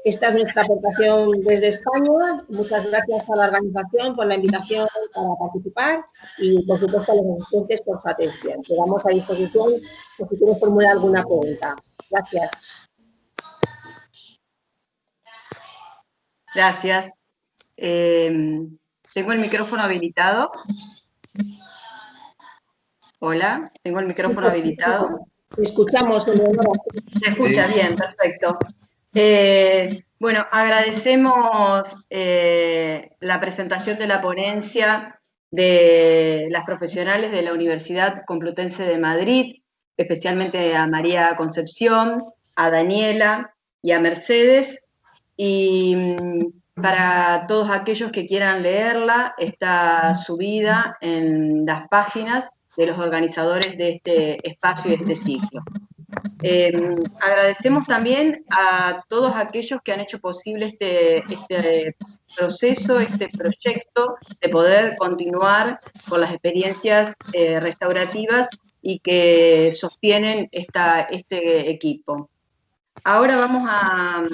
Esta es nuestra aportación desde España. Muchas gracias a la organización por la invitación para participar y, por supuesto, a los asistentes por su atención. Quedamos a disposición por si quieres formular alguna pregunta. Gracias. Gracias. Tengo el micrófono habilitado. Hola, tengo el micrófono habilitado. Te escuchamos, Eleonora. Se escucha bien, perfecto. Bueno, agradecemos la presentación de la ponencia de las profesionales de la Universidad Complutense de Madrid, especialmente a María Concepción, a Daniela y a Mercedes. Y para todos aquellos que quieran leerla, está subida en las páginas de los organizadores de este espacio y de este ciclo. Agradecemos también a todos aquellos que han hecho posible este proceso, este proyecto de poder continuar con las experiencias restaurativas y que sostienen este equipo. Ahora vamos a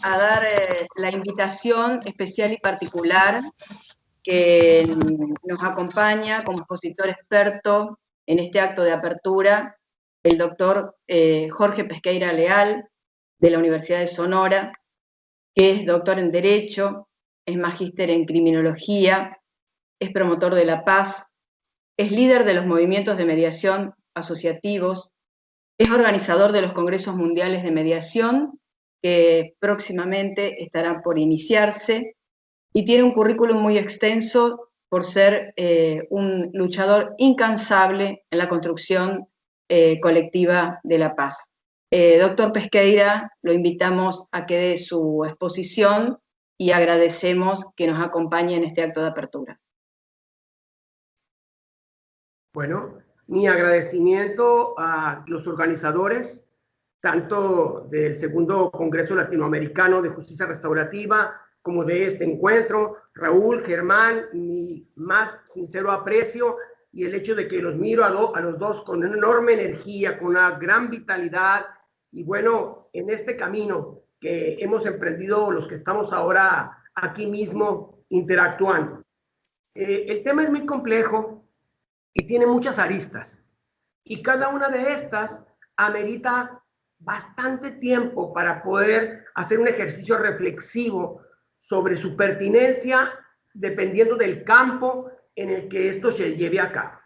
dar la invitación especial y particular que nos acompaña como expositor experto en este acto de apertura, el doctor Jorge Pesqueira Leal, de la Universidad de Sonora, que es doctor en Derecho, es magíster en Criminología, es promotor de la paz, es líder de los movimientos de mediación asociativos, es organizador de los Congresos Mundiales de Mediación, que próximamente estarán por iniciarse, y tiene un currículum muy extenso por ser un luchador incansable en la construcción colectiva de la paz. Doctor Pesqueira, lo invitamos a que dé su exposición y agradecemos que nos acompañe en este acto de apertura. Bueno, mi agradecimiento a los organizadores, tanto del Segundo Congreso Latinoamericano de Justicia Restaurativa, como de este encuentro. Raúl, Germán, mi más sincero aprecio y el hecho de que los miro a los dos con una enorme energía, con una gran vitalidad, y bueno, en este camino que hemos emprendido los que estamos ahora aquí mismo interactuando. El tema es muy complejo y tiene muchas aristas, y cada una de estas amerita bastante tiempo para poder hacer un ejercicio reflexivo sobre su pertinencia dependiendo del campo en el que esto se lleve a cabo.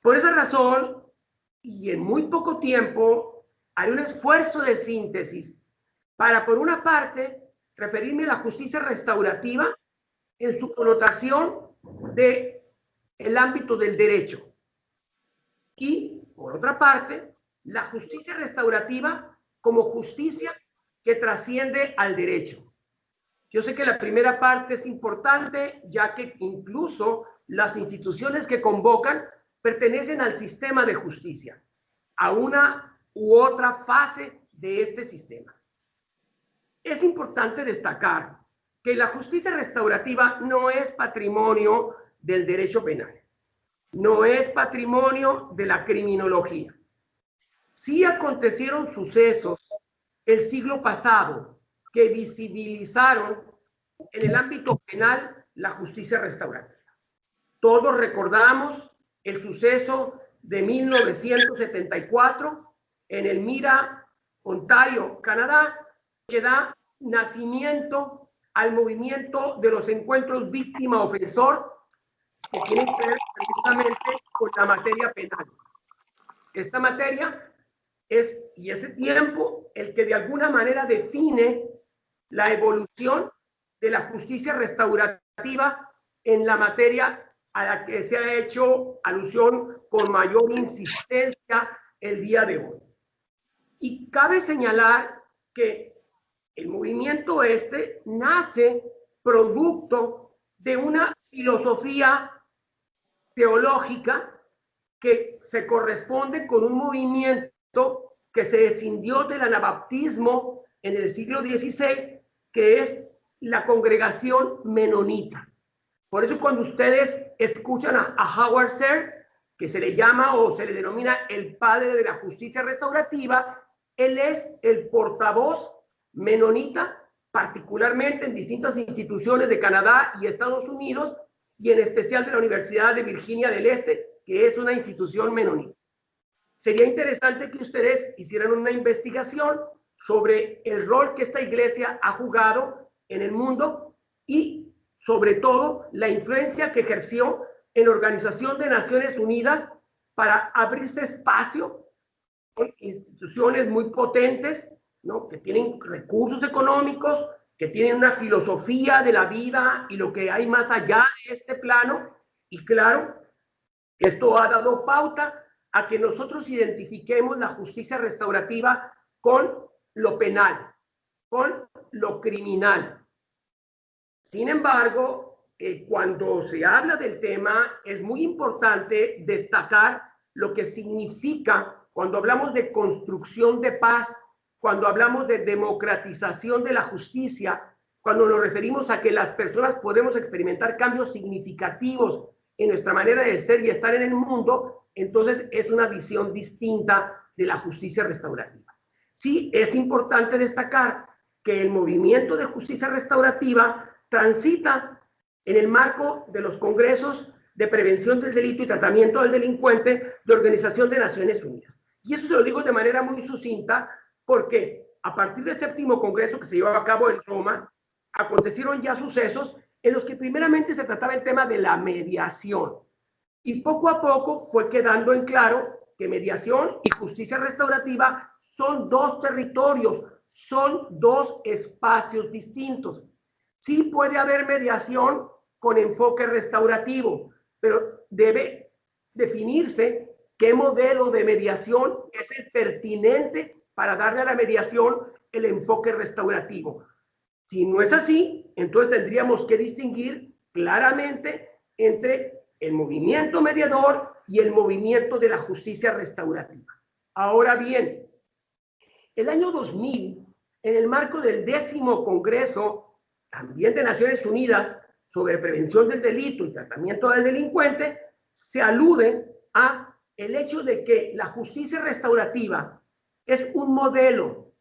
Por esa razón, y en muy poco tiempo, haré un esfuerzo de síntesis para, por una parte, referirme a la justicia restaurativa en su connotación del ámbito del derecho. Y, por otra parte, la justicia restaurativa como justicia que trasciende al derecho. Yo sé que la primera parte es importante, ya que incluso las instituciones que convocan pertenecen al sistema de justicia, a una u otra fase de este sistema. Es importante destacar que la justicia restaurativa no es patrimonio del derecho penal, no es patrimonio de la criminología. Sí acontecieron sucesos el siglo pasado que visibilizaron en el ámbito penal la justicia restaurativa. Todos recordamos el suceso de 1974 en Elmira, Ontario, Canadá, que da nacimiento al movimiento de los encuentros víctima-ofensor, que tienen que ver precisamente con la materia penal. Esta materia es, y ese tiempo, el que de alguna manera define la evolución de la justicia restaurativa en la materia a la que se ha hecho alusión con mayor insistencia el día de hoy. Y cabe señalar que el movimiento este nace producto de una filosofía teológica que se corresponde con un movimiento que se escindió del anabaptismo en el siglo XVI, que es la congregación menonita. Por eso cuando ustedes escuchan a Howard Serr, que se le llama o se le denomina el padre de la justicia restaurativa, él es el portavoz menonita, particularmente en distintas instituciones de Canadá y Estados Unidos, y en especial de la Universidad de Virginia del Este, que es una institución menonita. Sería interesante que ustedes hicieran una investigación sobre el rol que esta iglesia ha jugado en el mundo y, sobre todo, la influencia que ejerció en la Organización de Naciones Unidas para abrirse espacio con instituciones muy potentes, ¿no?, que tienen recursos económicos, que tienen una filosofía de la vida y lo que hay más allá de este plano. Y claro, esto ha dado pauta a que nosotros identifiquemos la justicia restaurativa con lo penal, con lo criminal. Sin embargo, cuando se habla del tema, es muy importante destacar lo que significa cuando hablamos de construcción de paz, cuando hablamos de democratización de la justicia, cuando nos referimos a que las personas podemos experimentar cambios significativos en nuestra manera de ser y estar en el mundo, entonces es una visión distinta de la justicia restaurativa. Sí, es importante destacar que el movimiento de justicia restaurativa transita en el marco de los congresos de prevención del delito y tratamiento del delincuente de Organización de Naciones Unidas. Y eso se lo digo de manera muy sucinta porque a partir del 7º Congreso que se llevó a cabo en Roma, acontecieron ya sucesos en los que primeramente se trataba el tema de la mediación. Y poco a poco fue quedando en claro que mediación y justicia restaurativa son dos territorios, son dos espacios distintos. Sí puede haber mediación con enfoque restaurativo, pero debe definirse qué modelo de mediación es el pertinente para darle a la mediación el enfoque restaurativo. Si no es así, entonces tendríamos que distinguir claramente entre el movimiento mediador y el movimiento de la justicia restaurativa. Ahora bien, el año 2000, en el marco del 10º Congreso, también de Naciones Unidas, sobre prevención del delito y tratamiento del delincuente, se alude a el hecho de que la justicia restaurativa es un modelo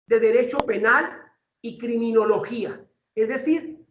de derecho penal y criminología. Es decir,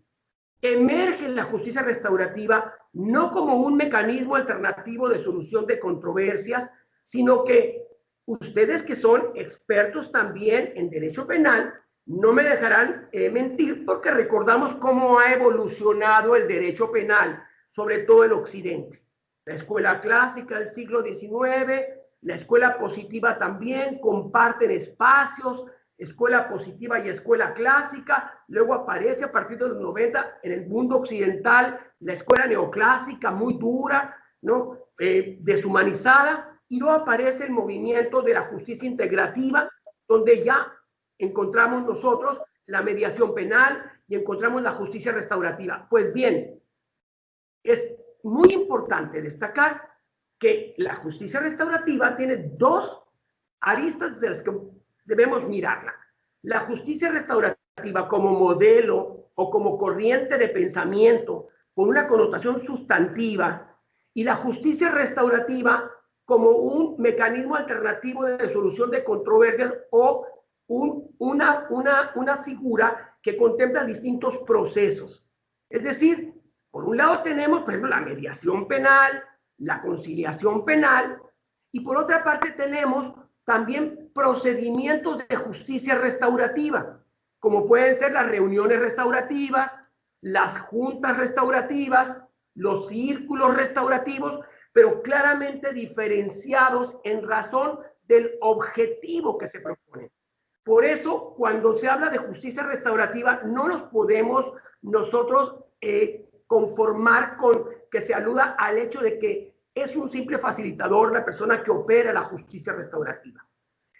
emerge la justicia restaurativa no como un mecanismo alternativo de solución de controversias, sino que ustedes que son expertos también en derecho penal, no me dejarán mentir porque recordamos cómo ha evolucionado el derecho penal, sobre todo en Occidente. La escuela clásica del siglo XIX, la escuela positiva también, comparten espacios, escuela positiva y escuela clásica. Luego aparece a partir de los 90 en el mundo occidental la escuela neoclásica, muy dura, ¿no? Deshumanizada, y luego aparece el movimiento de la justicia integrativa, donde ya encontramos nosotros la mediación penal y encontramos la justicia restaurativa. Pues bien, es muy importante destacar que la justicia restaurativa tiene dos aristas de las que debemos mirarla. La justicia restaurativa como modelo o como corriente de pensamiento con una connotación sustantiva y la justicia restaurativa como un mecanismo alternativo de solución de controversias o una figura que contempla distintos procesos. Es decir, por un lado tenemos, por ejemplo, la mediación penal, la conciliación penal, y por otra parte tenemos también procedimientos de justicia restaurativa, como pueden ser las reuniones restaurativas, las juntas restaurativas, los círculos restaurativos, pero claramente diferenciados en razón del objetivo que se propone. Por eso, cuando se habla de justicia restaurativa, no nos podemos nosotros conformar con que se aluda al hecho de que es un simple facilitador la persona que opera la justicia restaurativa.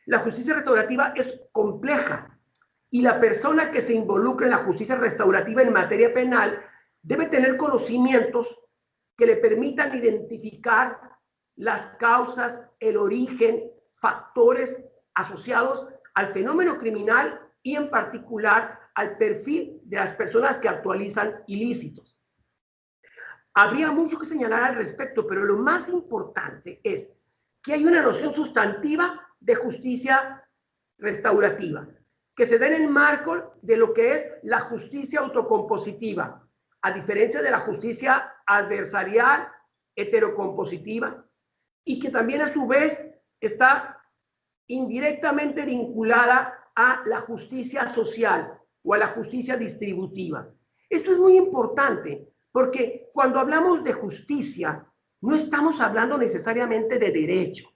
La justicia restaurativa es compleja y la persona que se involucra en la justicia restaurativa en materia penal debe tener conocimientos que le permitan identificar las causas, el origen, factores asociados al fenómeno criminal y en particular al perfil de las personas que actualizan ilícitos. Habría mucho que señalar al respecto, pero lo más importante es que hay una noción sustantiva de justicia restaurativa, que se da en el marco de lo que es la justicia autocompositiva, a diferencia de la justicia adversarial heterocompositiva, y que también a su vez está indirectamente vinculada a la justicia social o a la justicia distributiva. Esto es muy importante porque cuando hablamos de justicia no estamos hablando necesariamente de derecho,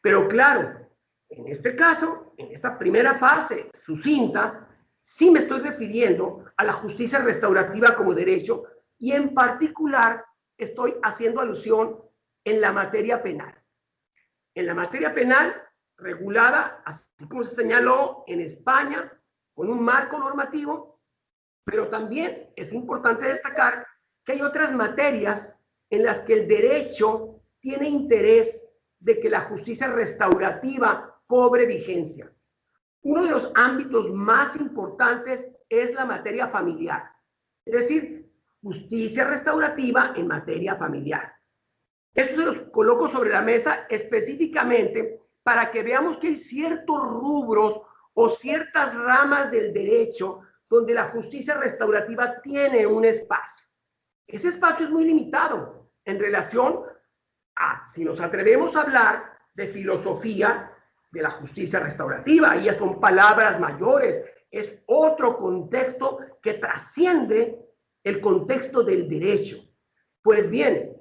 pero claro, en este caso, en esta primera fase sucinta, sí me estoy refiriendo a la justicia restaurativa como derecho y en particular estoy haciendo alusión en la materia penal. En la materia penal regulada, así como se señaló en España, con un marco normativo, pero también es importante destacar que hay otras materias en las que el derecho tiene interés de que la justicia restaurativa cobre vigencia. Uno de los ámbitos más importantes es la materia familiar. Es decir, justicia restaurativa en materia familiar. Esto se los coloco sobre la mesa específicamente para que veamos que hay ciertos rubros o ciertas ramas del derecho donde la justicia restaurativa tiene un espacio. Ese espacio es muy limitado en relación a, si nos atrevemos a hablar de filosofía de la justicia restaurativa, ahí ya son palabras mayores, es otro contexto que trasciende el contexto del derecho. Pues bien,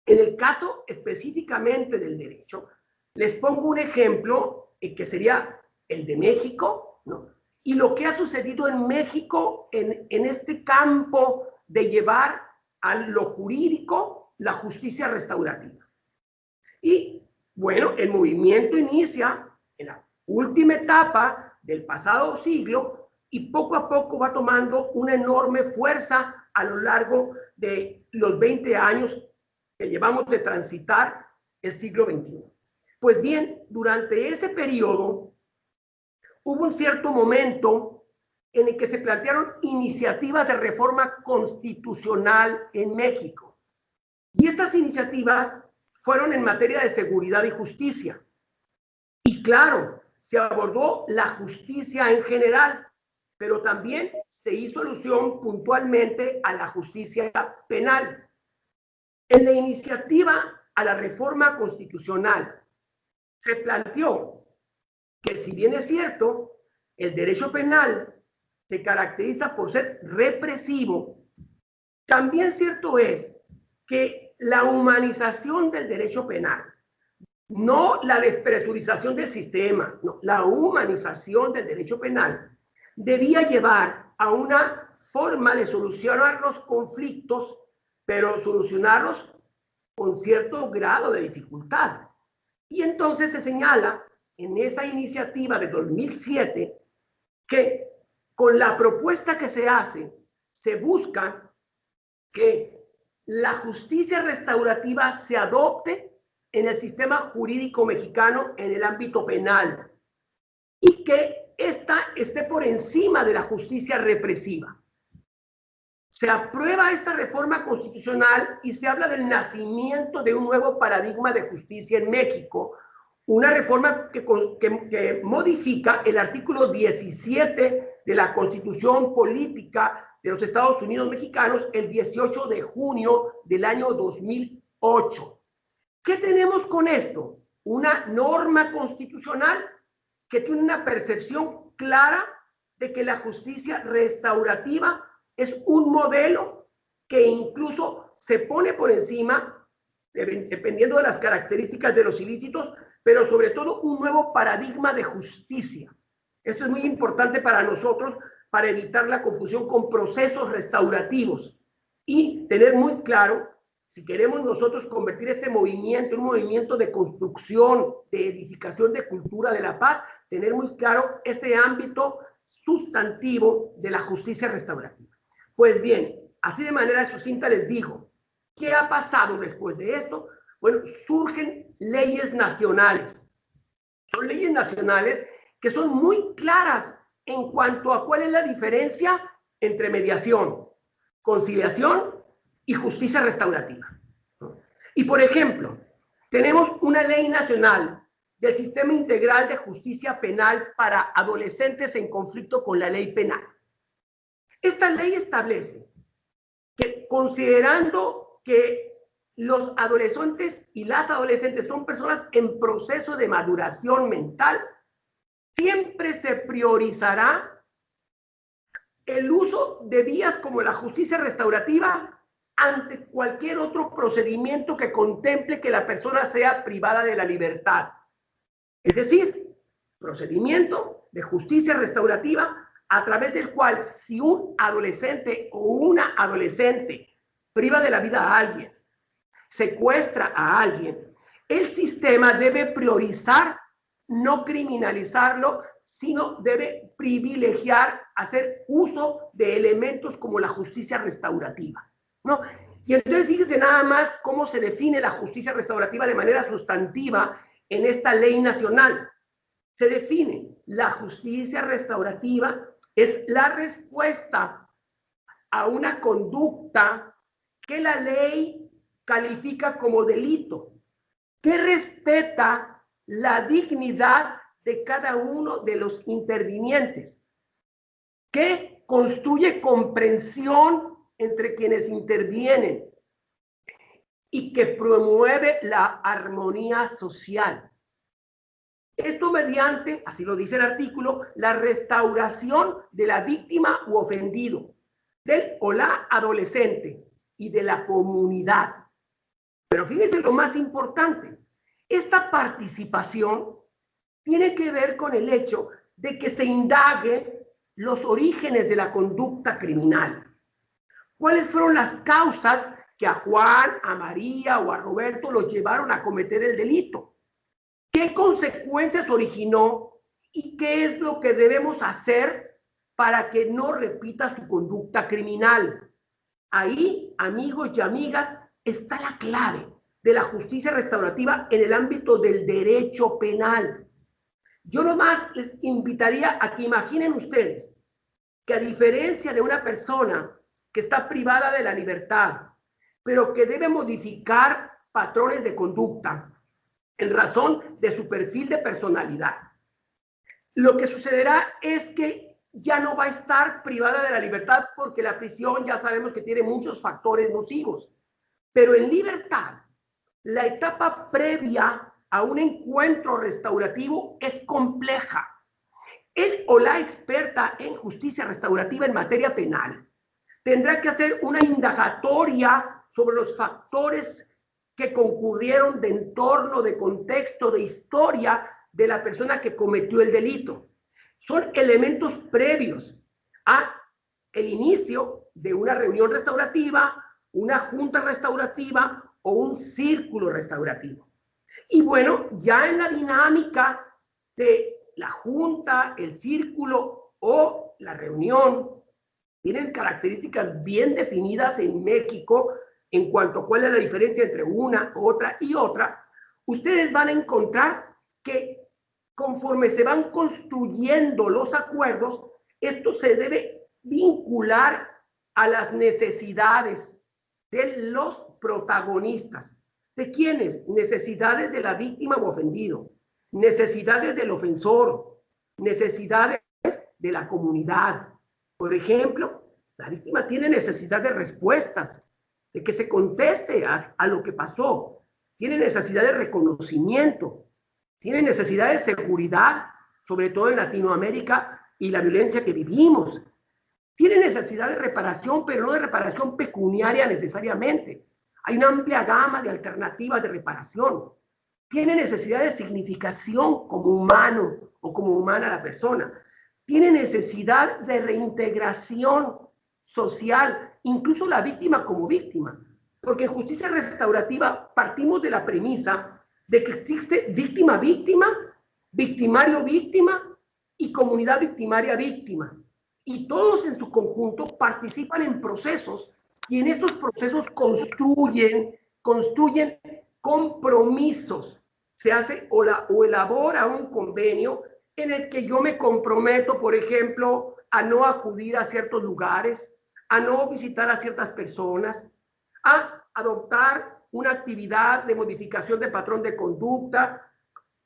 en el caso específicamente del derecho, les pongo un ejemplo que sería el de México, ¿no? Y lo que ha sucedido en México en este campo de llevar a lo jurídico la justicia restaurativa. Y bueno, el movimiento inicia en la última etapa del pasado siglo y poco a poco va tomando una enorme fuerza a lo largo de los 20 años que llevamos de transitar el siglo XXI. Pues bien, durante ese periodo hubo un cierto momento en el que se plantearon iniciativas de reforma constitucional en México. Y estas iniciativas fueron en materia de seguridad y justicia. Y claro, se abordó la justicia en general, pero también se hizo alusión puntualmente a la justicia penal. En la iniciativa a la reforma constitucional se planteó que, si bien es cierto, el derecho penal se caracteriza por ser represivo, también cierto es que la humanización del derecho penal, no la despresurización del sistema, no, la humanización del derecho penal, debía llevar a una forma de solucionar los conflictos, pero solucionarlos con cierto grado de dificultad. Y entonces se señala en esa iniciativa de 2007 que con la propuesta que se hace, se busca que la justicia restaurativa se adopte en el sistema jurídico mexicano en el ámbito penal y que ésta esté por encima de la justicia represiva. Se aprueba esta reforma constitucional y se habla del nacimiento de un nuevo paradigma de justicia en México, una reforma que modifica el artículo 17 de la Constitución Política de los Estados Unidos Mexicanos el 18 de junio del año 2008. ¿Qué tenemos con esto? Una norma constitucional que tiene una percepción clara de que la justicia restaurativa es un modelo que incluso se pone por encima, dependiendo de las características de los ilícitos, pero sobre todo un nuevo paradigma de justicia. Esto es muy importante para nosotros para evitar la confusión con procesos restaurativos y tener muy claro, si queremos nosotros convertir este movimiento en un movimiento de construcción, de edificación de cultura de la paz, tener muy claro este ámbito sustantivo de la justicia restaurativa. Pues bien, así de manera sucinta les digo, ¿qué ha pasado después de esto? Bueno, surgen leyes nacionales. Son leyes nacionales que son muy claras en cuanto a cuál es la diferencia entre mediación, conciliación y justicia restaurativa. Y por ejemplo, tenemos una ley nacional del Sistema Integral de Justicia Penal para adolescentes en conflicto con la ley penal. Esta ley establece que, considerando que los adolescentes y las adolescentes son personas en proceso de maduración mental, siempre se priorizará el uso de vías como la justicia restaurativa ante cualquier otro procedimiento que contemple que la persona sea privada de la libertad. Es decir, procedimiento de justicia restaurativa a través del cual, si un adolescente o una adolescente priva de la vida a alguien, secuestra a alguien, el sistema debe priorizar no criminalizarlo, sino debe privilegiar hacer uso de elementos como la justicia restaurativa, ¿no? Y entonces fíjense nada más cómo se define la justicia restaurativa de manera sustantiva en esta ley nacional. Se define: la justicia restaurativa es la respuesta a una conducta que la ley califica como delito, que respeta la dignidad de cada uno de los intervinientes, que construye comprensión entre quienes intervienen y que promueve la armonía social. Esto mediante, así lo dice el artículo, la restauración de la víctima u ofendido, del o la adolescente y de la comunidad. Pero fíjense lo más importante, esta participación tiene que ver con el hecho de que se indague los orígenes de la conducta criminal. ¿Cuáles fueron las causas que a Juan, a María o a Roberto los llevaron a cometer el delito? ¿Qué consecuencias originó y qué es lo que debemos hacer para que no repita su conducta criminal? Ahí, amigos y amigas, está la clave de la justicia restaurativa en el ámbito del derecho penal. Yo nomás les invitaría a que imaginen ustedes que a diferencia de una persona que está privada de la libertad, pero que debe modificar patrones de conducta en razón de su perfil de personalidad, lo que sucederá es que ya no va a estar privada de la libertad porque la prisión ya sabemos que tiene muchos factores nocivos. Pero en libertad, la etapa previa a un encuentro restaurativo es compleja. Él o la experta en justicia restaurativa en materia penal tendrá que hacer una indagatoria sobre los factores que concurrieron de entorno, de contexto, de historia de la persona que cometió el delito. Son elementos previos a el inicio de una reunión restaurativa, una junta restaurativa o un círculo restaurativo. Y bueno, ya en la dinámica de la junta, el círculo o la reunión, tienen características bien definidas en México en cuanto a cuál es la diferencia entre una, otra y otra. Ustedes van a encontrar que conforme se van construyendo los acuerdos, esto se debe vincular a las necesidades de los protagonistas. ¿De quiénes? Necesidades de la víctima o ofendido, necesidades del ofensor, necesidades de la comunidad. Por ejemplo, la víctima tiene necesidad de respuestas, de que se conteste a lo que pasó, tiene necesidad de reconocimiento, tiene necesidad de seguridad, sobre todo en Latinoamérica y la violencia que vivimos. Tiene necesidad de reparación, pero no de reparación pecuniaria necesariamente. Hay una amplia gama de alternativas de reparación. Tiene necesidad de significación como humano o como humana la persona. Tiene necesidad de reintegración social, incluso la víctima como víctima. Porque en justicia restaurativa partimos de la premisa de que existe víctima-víctima, victimario-víctima y comunidad victimaria-víctima. Y todos en su conjunto participan en procesos y en estos procesos construyen compromisos. Se hace o elabora un convenio en el que yo me comprometo, por ejemplo, a no acudir a ciertos lugares, a no visitar a ciertas personas, a adoptar una actividad de modificación de patrón de conducta,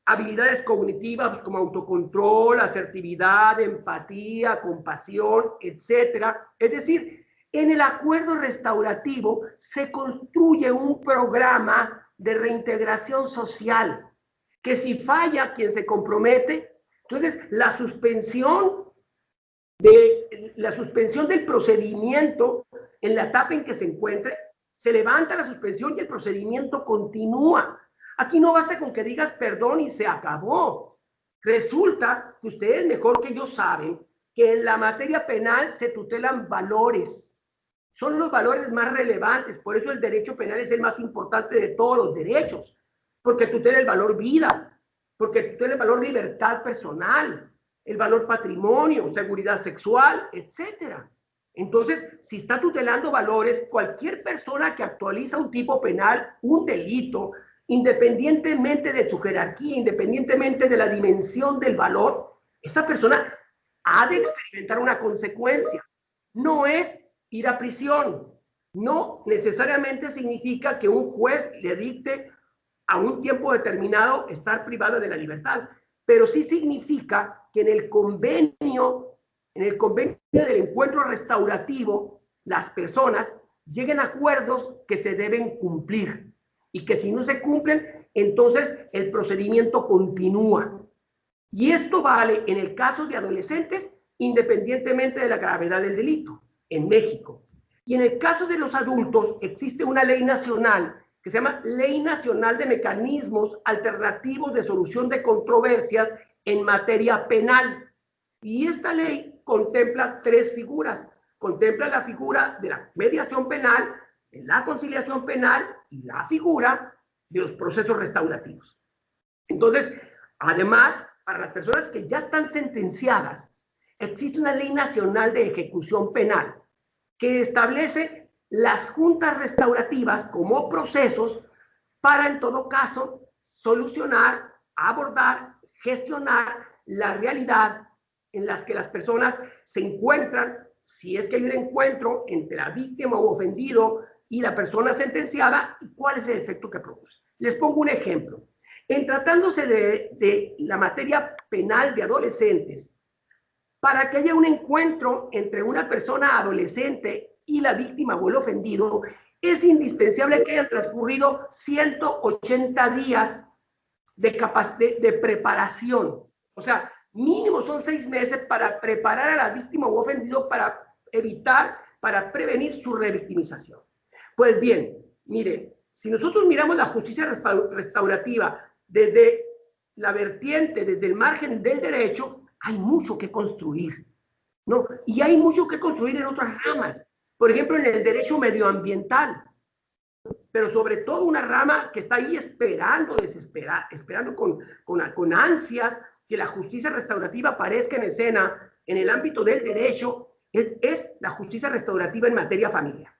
habilidades cognitivas como autocontrol, asertividad, empatía, compasión, etcétera. Es decir, en el acuerdo restaurativo se construye un programa de reintegración social, que si falla quien se compromete, entonces la suspensión del procedimiento en la etapa en que se encuentre, se levanta la suspensión y el procedimiento continúa. Aquí no basta con que digas perdón y se acabó. Resulta que ustedes mejor que yo saben que en la materia penal se tutelan valores. Son los valores más relevantes. Por eso el derecho penal es el más importante de todos los derechos. Porque tutela el valor vida, porque tutela el valor libertad personal, el valor patrimonio, seguridad sexual, etcétera. Entonces, si está tutelando valores, cualquier persona que actualiza un tipo penal, un delito, independientemente de su jerarquía, independientemente de la dimensión del valor, esa persona ha de experimentar una consecuencia. No es ir a prisión. No necesariamente significa que un juez le dicte a un tiempo determinado estar privado de la libertad, pero sí significa que en el convenio del encuentro restaurativo, las personas lleguen a acuerdos que se deben cumplir y que si no se cumplen, entonces el procedimiento continúa. Y esto vale en el caso de adolescentes, independientemente de la gravedad del delito, en México. Y en el caso de los adultos, existe una ley nacional que se llama Ley Nacional de Mecanismos Alternativos de Solución de Controversias en Materia Penal. Y esta ley contempla tres figuras. Contempla la figura de la mediación penal, de la conciliación penal y la figura de los procesos restaurativos. Entonces, además, para las personas que ya están sentenciadas, existe una ley nacional de ejecución penal que establece las juntas restaurativas como procesos para, en todo caso, solucionar, abordar, gestionar la realidad en las que las personas se encuentran, si es que hay un encuentro entre la víctima o ofendido y la persona sentenciada, y cuál es el efecto que produce. Les pongo un ejemplo. En tratándose de la materia penal de adolescentes, para que haya un encuentro entre una persona adolescente y la víctima o el ofendido, es indispensable que hayan transcurrido 180 días de preparación. O sea, mínimo son 6 meses para preparar a la víctima o ofendido para evitar, para prevenir su revictimización. Pues bien, miren, si nosotros miramos la justicia restaurativa desde la vertiente, desde el margen del derecho, hay mucho que construir, ¿no? Y hay mucho que construir en otras ramas. Por ejemplo, en el derecho medioambiental, pero sobre todo una rama que está ahí esperando con ansias que la justicia restaurativa aparezca en escena en el ámbito del derecho, es la justicia restaurativa en materia familiar.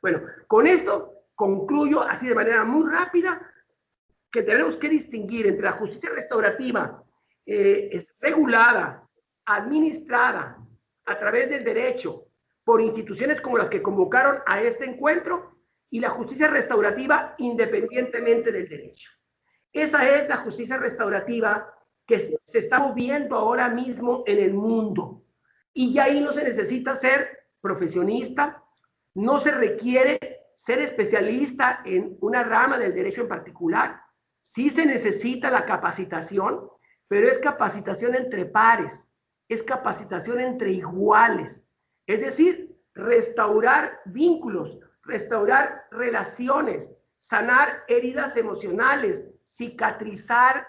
Bueno, con esto concluyo así de manera muy rápida que tenemos que distinguir entre la justicia restaurativa es regulada, administrada a través del derecho por instituciones como las que convocaron a este encuentro y la justicia restaurativa independientemente del derecho. Esa es la justicia restaurativa que se está moviendo ahora mismo en el mundo. Y ya ahí no se necesita ser profesionista, no se requiere ser especialista en una rama del derecho en particular. Sí se necesita la capacitación, pero es capacitación entre pares, es capacitación entre iguales. Es decir, restaurar vínculos, restaurar relaciones, sanar heridas emocionales, cicatrizar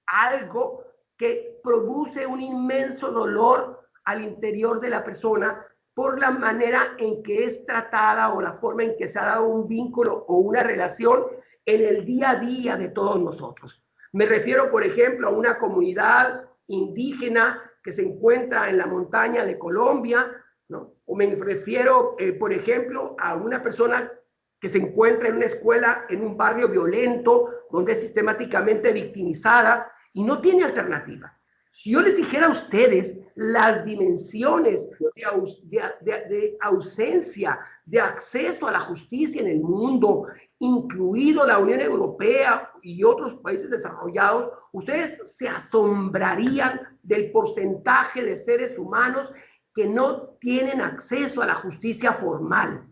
algo que produce un inmenso dolor al interior de la persona por la manera en que es tratada o la forma en que se ha dado un vínculo o una relación en el día a día de todos nosotros. Me refiero, por ejemplo, a una comunidad indígena que se encuentra en la montaña de Colombia, ¿no? O me refiero, por ejemplo, a una persona que se encuentra en una escuela, en un barrio violento, donde es sistemáticamente victimizada y no tiene alternativa. Si yo les dijera a ustedes las dimensiones de ausencia de acceso a la justicia en el mundo, incluido la Unión Europea y otros países desarrollados, ustedes se asombrarían del porcentaje de seres humanos que no tienen acceso a la justicia formal.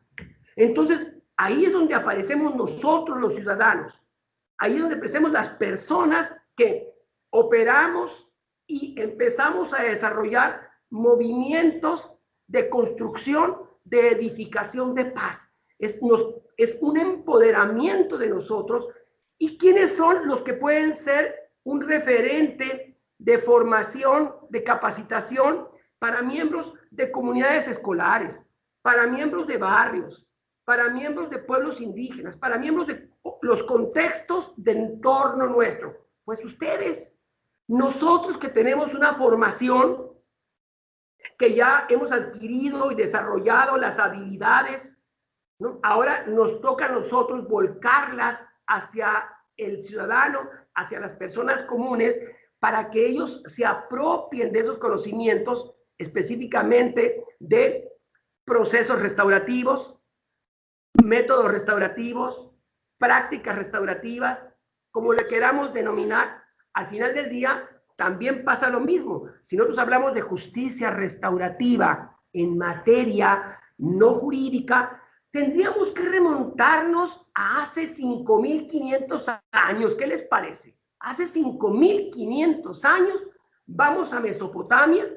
Entonces, ahí es donde aparecemos nosotros los ciudadanos. Ahí es donde aparecemos las personas que operamos y empezamos a desarrollar movimientos de construcción, de edificación de paz. Es un empoderamiento de nosotros. ¿Y quiénes son los que pueden ser un referente de formación, de capacitación para miembros de comunidades escolares, para miembros de barrios, para miembros de pueblos indígenas, para miembros de los contextos del entorno nuestro? Pues ustedes. Nosotros que tenemos una formación, que ya hemos adquirido y desarrollado las habilidades, ¿no? Ahora nos toca a nosotros volcarlas hacia el ciudadano, hacia las personas comunes, para que ellos se apropien de esos conocimientos, específicamente de procesos restaurativos, métodos restaurativos, prácticas restaurativas, como le queramos denominar, al final del día también pasa lo mismo. Si nosotros hablamos de justicia restaurativa en materia no jurídica, tendríamos que remontarnos a hace 5.500 años. ¿Qué les parece? Hace 5.500 años vamos a Mesopotamia,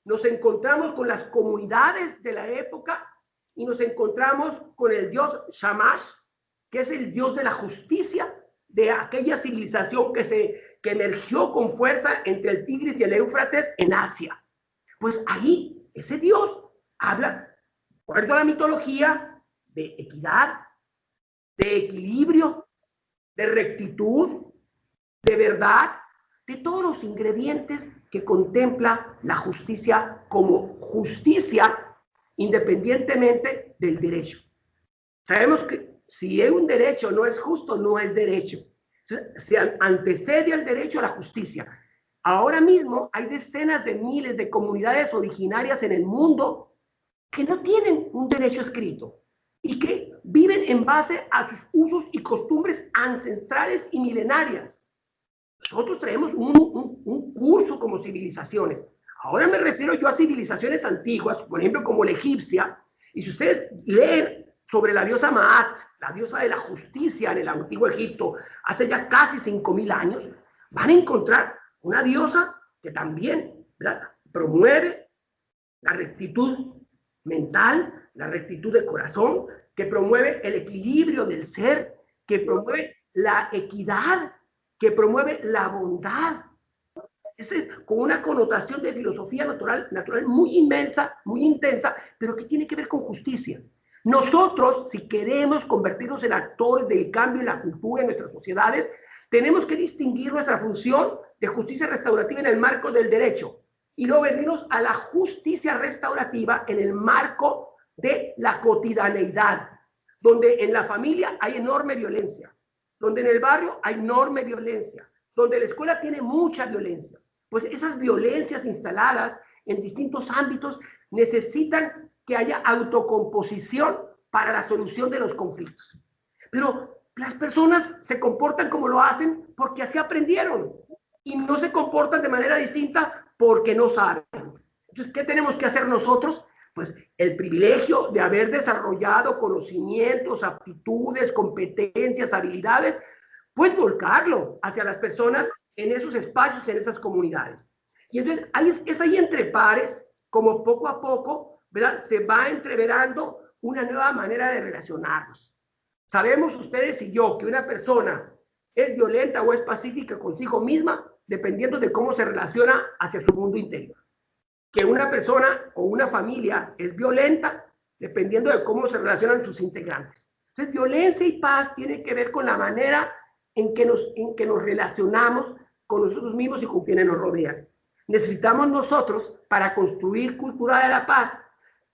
nos encontramos con las comunidades de la época y nos encontramos con el dios Shamash, que es el dios de la justicia de aquella civilización que emergió con fuerza entre el Tigris y el Éufrates en Asia. Pues ahí ese dios habla, de acuerdo a la mitología, de equidad, de equilibrio, de rectitud, de verdad, de todos los ingredientes que contempla la justicia como justicia independientemente del derecho. Sabemos que si un derecho no es justo, no es derecho. Se antecede al derecho a la justicia. Ahora mismo hay decenas de miles de comunidades originarias en el mundo que no tienen un derecho escrito y que viven en base a sus usos y costumbres ancestrales y milenarias. Nosotros traemos un curso como civilizaciones. Ahora me refiero yo a civilizaciones antiguas, por ejemplo, como la egipcia, y si ustedes leen sobre la diosa Maat, la diosa de la justicia en el antiguo Egipto, hace ya casi 5.000 años, van a encontrar una diosa que también, ¿verdad?, promueve la rectitud mental, la rectitud de corazón, que promueve el equilibrio del ser, que promueve la equidad, que promueve la bondad. Esa es con una connotación de filosofía natural muy inmensa, muy intensa, pero que tiene que ver con justicia. Nosotros, si queremos convertirnos en actores del cambio en la cultura, en nuestras sociedades, tenemos que distinguir nuestra función de justicia restaurativa en el marco del derecho y luego venirnos a la justicia restaurativa en el marco de la cotidianeidad, donde en la familia hay enorme violencia, donde en el barrio hay enorme violencia, donde la escuela tiene mucha violencia. Pues esas violencias instaladas en distintos ámbitos necesitan que haya autocomposición para la solución de los conflictos. Pero las personas se comportan como lo hacen porque así aprendieron y no se comportan de manera distinta porque no saben. Entonces, ¿qué tenemos que hacer nosotros? Pues el privilegio de haber desarrollado conocimientos, aptitudes, competencias, habilidades, pues volcarlo hacia las personas en esos espacios, en esas comunidades. Y entonces es ahí entre pares, como poco a poco, ¿verdad?, se va entreverando una nueva manera de relacionarnos. Sabemos ustedes y yo que una persona es violenta o es pacífica consigo misma dependiendo de cómo se relaciona hacia su mundo interior. Que una persona o una familia es violenta dependiendo de cómo se relacionan sus integrantes. Entonces, violencia y paz tiene que ver con la manera en que nos relacionamos con nosotros mismos y con quienes nos rodean. Necesitamos nosotros, para construir cultura de la paz,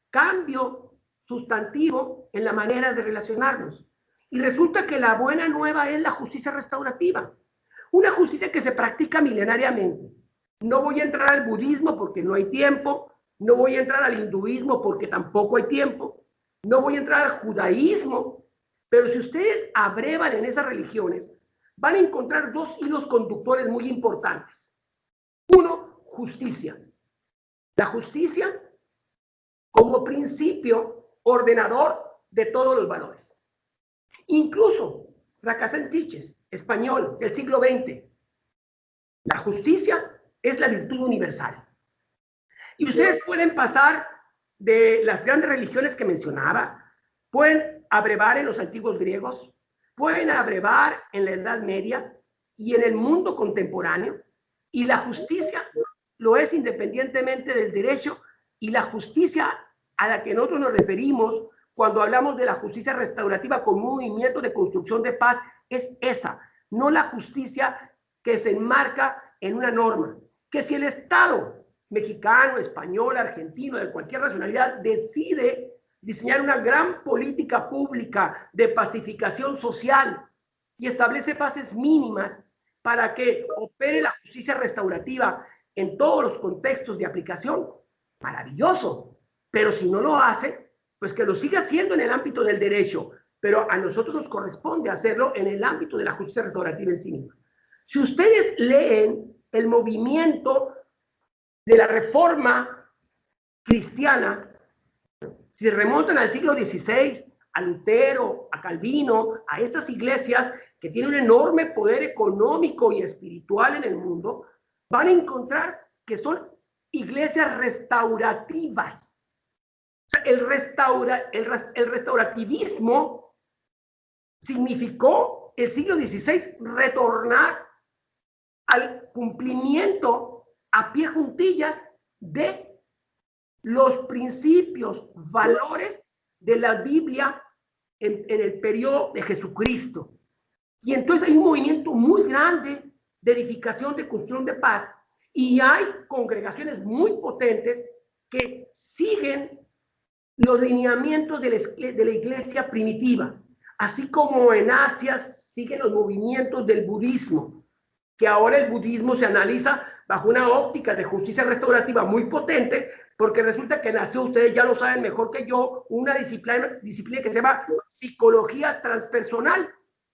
cambio sustantivo en la manera de relacionarnos. Y resulta que la buena nueva es la justicia restaurativa. Una justicia que se practica milenariamente. No voy a entrar al budismo porque no hay tiempo, no voy a entrar al hinduismo porque tampoco hay tiempo, no voy a entrar al judaísmo, pero si ustedes abrevan en esas religiones, van a encontrar dos hilos conductores muy importantes. Uno, justicia. La justicia como principio ordenador de todos los valores. Incluso Racasentiches, español, del siglo XX. La justicia es la virtud universal. Y ustedes pueden pasar de las grandes religiones que mencionaba, pueden abrevar en los antiguos griegos, pueden abrevar en la Edad Media y en el mundo contemporáneo, y la justicia lo es independientemente del derecho, y la justicia a la que nosotros nos referimos cuando hablamos de la justicia restaurativa como un movimiento de construcción de paz es esa, no la justicia que se enmarca en una norma, que si el Estado mexicano, español, argentino, de cualquier nacionalidad, decide diseñar una gran política pública de pacificación social y establece bases mínimas para que opere la justicia restaurativa en todos los contextos de aplicación, maravilloso. Pero si no lo hace, pues que lo siga haciendo en el ámbito del derecho, pero a nosotros nos corresponde hacerlo en el ámbito de la justicia restaurativa en sí misma. Si ustedes leen el movimiento de la reforma cristiana, si se remontan al siglo XVI, a Lutero, a Calvino, a estas iglesias que tienen un enorme poder económico y espiritual en el mundo, van a encontrar que son iglesias restaurativas. O sea, el restaurativismo significó el siglo XVI retornar al cumplimiento a pie juntillas de los principios, valores de la Biblia en el periodo de Jesucristo. Y entonces hay un movimiento muy grande de edificación, de construcción de paz, y hay congregaciones muy potentes que siguen los lineamientos de la iglesia primitiva, así como en Asia siguen los movimientos del budismo, que ahora el budismo se analiza bajo una óptica de justicia restaurativa muy potente, porque resulta que nació, ustedes ya lo saben mejor que yo, una disciplina que se llama psicología transpersonal.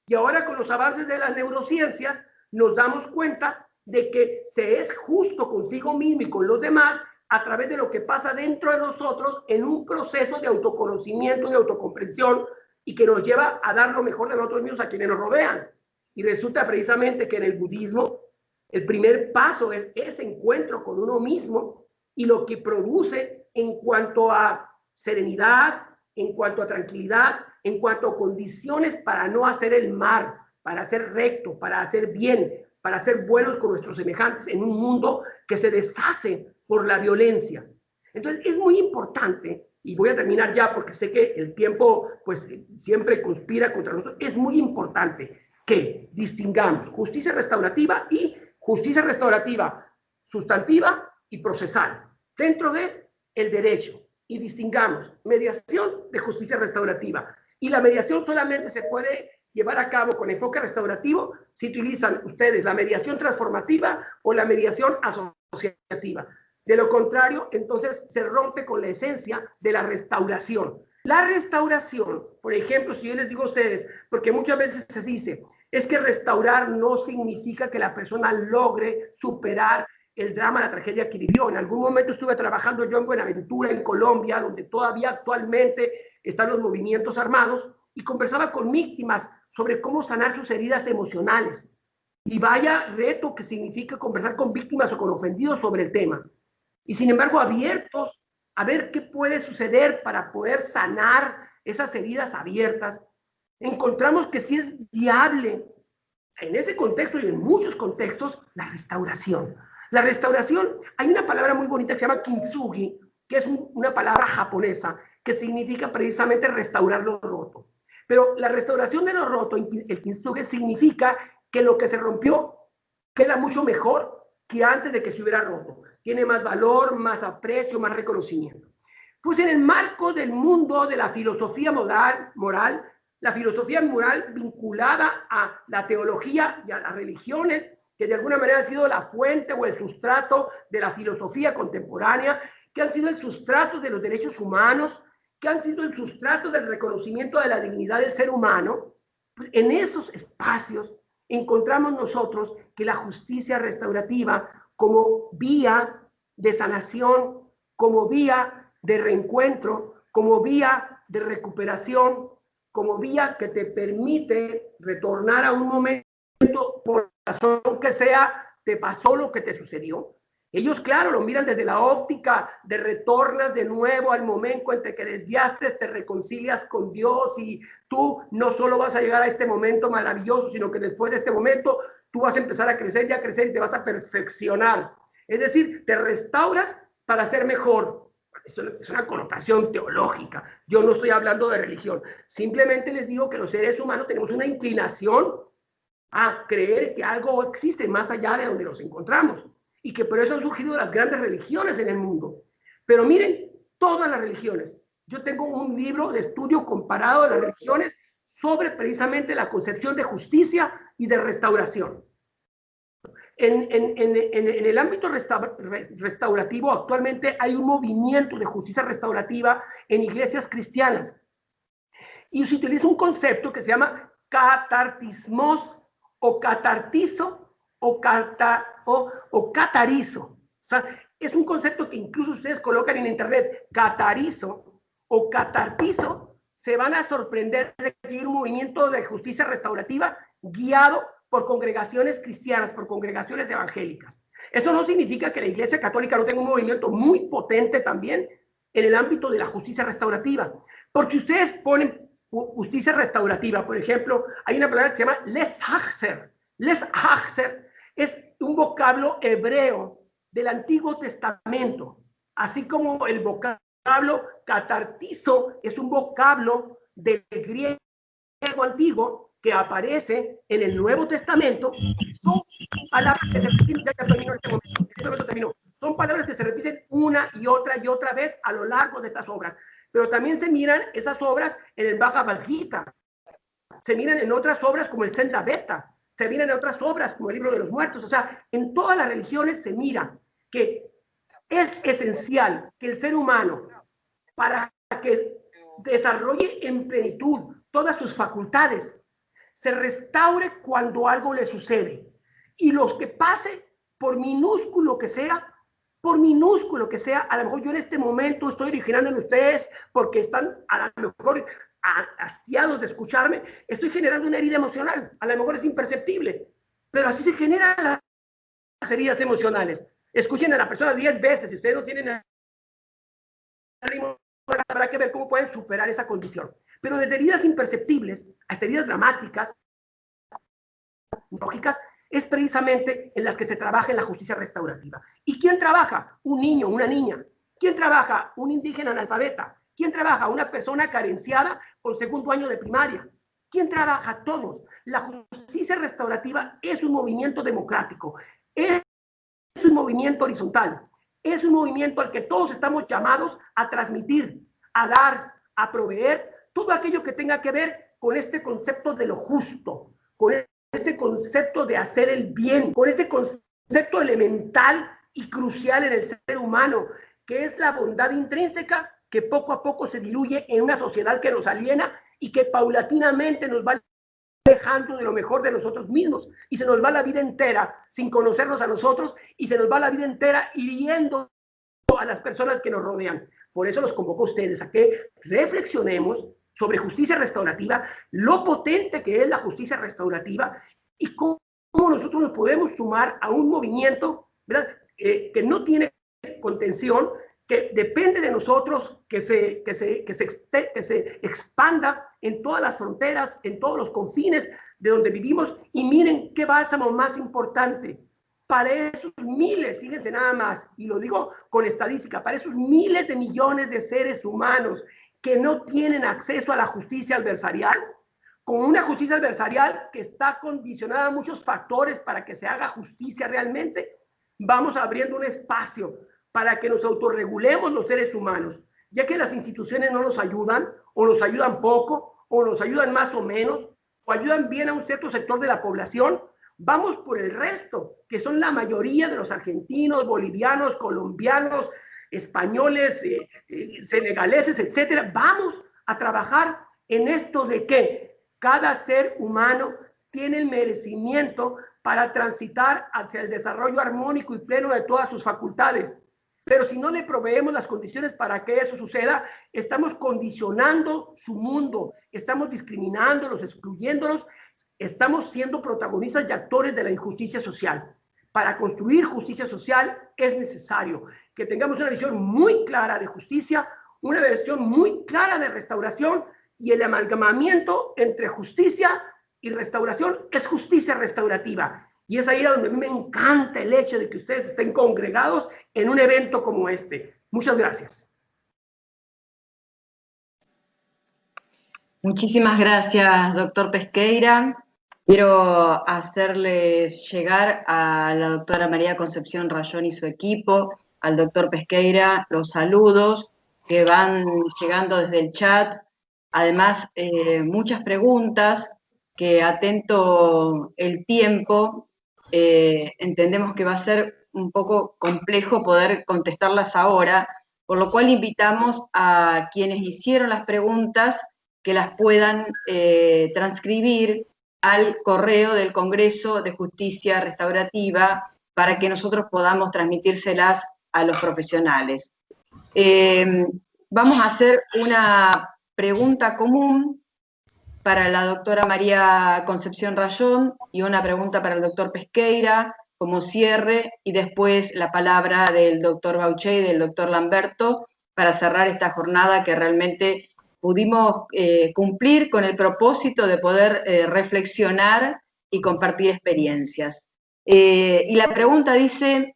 Y ahora con los avances de las neurociencias nos damos cuenta de que se es justo consigo mismo y con los demás a través de lo que pasa dentro de nosotros en un proceso de autoconocimiento, de autocomprensión, y que nos lleva a dar lo mejor de nosotros mismos a quienes nos rodean. Y resulta precisamente que en el budismo el primer paso es ese encuentro con uno mismo y lo que produce en cuanto a serenidad, en cuanto a tranquilidad, en cuanto a condiciones para no hacer el mal, para hacer recto, para hacer bien, para ser buenos con nuestros semejantes en un mundo que se deshace por la violencia. Entonces es muy importante, y voy a terminar ya porque sé que el tiempo pues siempre conspira contra nosotros, es muy importante que distingamos justicia restaurativa y justicia restaurativa sustantiva y procesal dentro del derecho, y distingamos mediación de justicia restaurativa. Y la mediación solamente se puede llevar a cabo con enfoque restaurativo si utilizan ustedes la mediación transformativa o la mediación asociativa. De lo contrario, entonces se rompe con la esencia de la restauración. La restauración, por ejemplo, si yo les digo a ustedes, porque muchas veces se dice, es que restaurar no significa que la persona logre superar el drama, la tragedia que vivió. En algún momento estuve trabajando yo en Buenaventura, en Colombia, donde todavía actualmente están los movimientos armados, y conversaba con víctimas sobre cómo sanar sus heridas emocionales. Y vaya reto que significa conversar con víctimas o con ofendidos sobre el tema. Y sin embargo, abiertos a ver qué puede suceder para poder sanar esas heridas abiertas, encontramos que sí es viable en ese contexto y en muchos contextos la restauración. La restauración, hay una palabra muy bonita que se llama kintsugi, que es una palabra japonesa que significa precisamente restaurar lo roto. Pero la restauración de lo roto, el kintsugi, significa que lo que se rompió queda mucho mejor que antes de que se hubiera roto. Tiene más valor, más aprecio, más reconocimiento. Pues en el marco del mundo de la filosofía moral, la filosofía moral vinculada a la teología y a las religiones, que de alguna manera han sido la fuente o el sustrato de la filosofía contemporánea, que han sido el sustrato de los derechos humanos, que han sido el sustrato del reconocimiento de la dignidad del ser humano. Pues en esos espacios encontramos nosotros que la justicia restaurativa como vía de sanación, como vía de reencuentro, como vía de recuperación, como vía que te permite retornar a un momento, por razón que sea, te pasó lo que te sucedió. Ellos, claro, lo miran desde la óptica de retornas de nuevo al momento en que desviaste, te reconcilias con Dios y tú no solo vas a llegar a este momento maravilloso, sino que después de este momento tú vas a empezar a crecer y te vas a perfeccionar. Es decir, te restauras para ser mejor. Es una connotación teológica. Yo no estoy hablando de religión. Simplemente les digo que los seres humanos tenemos una inclinación a creer que algo existe más allá de donde nos encontramos. Y que por eso han surgido las grandes religiones en el mundo. Pero miren, todas las religiones. Yo tengo un libro de estudio comparado de las religiones sobre precisamente la concepción de justicia y de restauración. En el ámbito restaurativo actualmente hay un movimiento de justicia restaurativa en iglesias cristianas y se utiliza un concepto que se llama catartismos o catartizo o catarizo. O sea, es un concepto que incluso ustedes colocan en internet, catarizo o catartizo, se van a sorprender de que hay un movimiento de justicia restaurativa guiado por congregaciones cristianas, por congregaciones evangélicas. Eso no significa que la Iglesia Católica no tenga un movimiento muy potente también en el ámbito de la justicia restaurativa. Porque ustedes ponen justicia restaurativa, por ejemplo, hay una palabra que se llama lesachser. Lesachser es un vocablo hebreo del Antiguo Testamento, así como el vocablo catartizo es un vocablo del griego antiguo que aparece en el Nuevo Testamento. Son palabras que se repiten, ya terminó en este momento, son palabras que se repiten una y otra vez a lo largo de estas obras, pero también se miran esas obras en el Bhagavad Gita, se miran en otras obras como el Senda Vesta, se miran en otras obras como el Libro de los Muertos. O sea, en todas las religiones se mira que es esencial que el ser humano, para que desarrolle en plenitud todas sus facultades, se restaure cuando algo le sucede. Y los que pase, por minúsculo que sea, a lo mejor yo en este momento estoy originando en ustedes porque están a lo mejor hastiados de escucharme, estoy generando una herida emocional, a lo mejor es imperceptible, pero así se generan las heridas emocionales. Escuchen a la persona 10 veces, si ustedes no tienen ánimo, habrá que ver cómo pueden superar esa condición. Pero desde heridas imperceptibles hasta heridas dramáticas, lógicas, es precisamente en las que se trabaja en la justicia restaurativa. ¿Y quién trabaja? Un niño, una niña. ¿Quién trabaja? Un indígena analfabeta. ¿Quién trabaja? Una persona carenciada con segundo año de primaria. ¿Quién trabaja? Todos. La justicia restaurativa es un movimiento democrático, es un movimiento horizontal, es un movimiento al que todos estamos llamados a transmitir, a dar, a proveer todo aquello que tenga que ver con este concepto de lo justo, con este concepto de hacer el bien, con este concepto elemental y crucial en el ser humano, que es la bondad intrínseca que poco a poco se diluye en una sociedad que nos aliena y que paulatinamente nos va dejando de lo mejor de nosotros mismos, y se nos va la vida entera sin conocernos a nosotros, y se nos va la vida entera hiriendo a las personas que nos rodean. Por eso los convoco a ustedes a que reflexionemos sobre justicia restaurativa, lo potente que es la justicia restaurativa y cómo nosotros nos podemos sumar a un movimiento, ¿verdad? Que no tiene contención, que depende de nosotros, que se expanda en todas las fronteras, en todos los confines de donde vivimos. Y miren qué bálsamo más importante para esos miles, fíjense nada más, y lo digo con estadística, para esos miles de millones de seres humanos que no tienen acceso a la justicia adversarial, con una justicia adversarial que está condicionada a muchos factores para que se haga justicia realmente, vamos abriendo un espacio para que nos autorregulemos los seres humanos, ya que las instituciones no nos ayudan, o nos ayudan poco, o nos ayudan más o menos, o ayudan bien a un cierto sector de la población. Vamos por el resto, que son la mayoría de los argentinos, bolivianos, colombianos, españoles, senegaleses, etcétera. Vamos a trabajar en esto de que cada ser humano tiene el merecimiento para transitar hacia el desarrollo armónico y pleno de todas sus facultades. Pero si no le proveemos las condiciones para que eso suceda, estamos condicionando su mundo, estamos discriminándolos, excluyéndolos, estamos siendo protagonistas y actores de la injusticia social. Para construir justicia social es necesario que tengamos una visión muy clara de justicia, una visión muy clara de restauración, y el amalgamamiento entre justicia y restauración es justicia restaurativa. Y es ahí donde me encanta el hecho de que ustedes estén congregados en un evento como este. Muchas gracias. Muchísimas gracias, doctor Pesqueira. Quiero hacerles llegar a la doctora María Concepción Rayón y su equipo, al doctor Pesqueira, los saludos que van llegando desde el chat. Además, muchas preguntas que, atento el tiempo, entendemos que va a ser un poco complejo poder contestarlas ahora, por lo cual invitamos a quienes hicieron las preguntas que las puedan transcribir al correo del Congreso de Justicia Restaurativa para que nosotros podamos transmitírselas a los profesionales. Vamos a hacer una pregunta común para la doctora María Concepción Rayón y una pregunta para el doctor Pesqueira como cierre, y después la palabra del doctor Bauché y del doctor Lamberto para cerrar esta jornada que realmente pudimos cumplir con el propósito de poder reflexionar y compartir experiencias. Y la pregunta dice: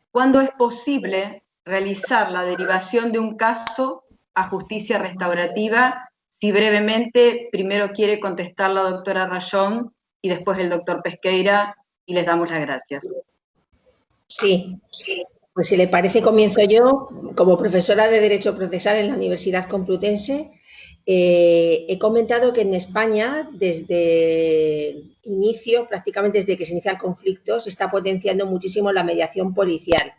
¿cuándo es posible realizar la derivación de un caso a justicia restaurativa? Si brevemente, primero quiere contestar la doctora Rayón y después el doctor Pesqueira, y les damos las gracias. Sí, pues si le parece comienzo yo. Como profesora de Derecho Procesal en la Universidad Complutense, he comentado que en España, desde el inicio, prácticamente desde que se inicia el conflicto, se está potenciando muchísimo la mediación policial.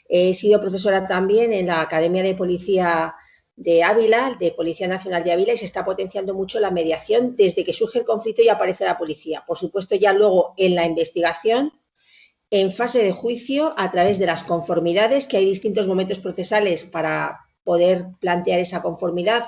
He sido profesora también en la Academia de Policía de Ávila, de Policía Nacional de Ávila, y se está potenciando mucho la mediación desde que surge el conflicto y aparece la policía. Por supuesto, ya luego en la investigación, en fase de juicio, a través de las conformidades, que hay distintos momentos procesales para poder plantear esa conformidad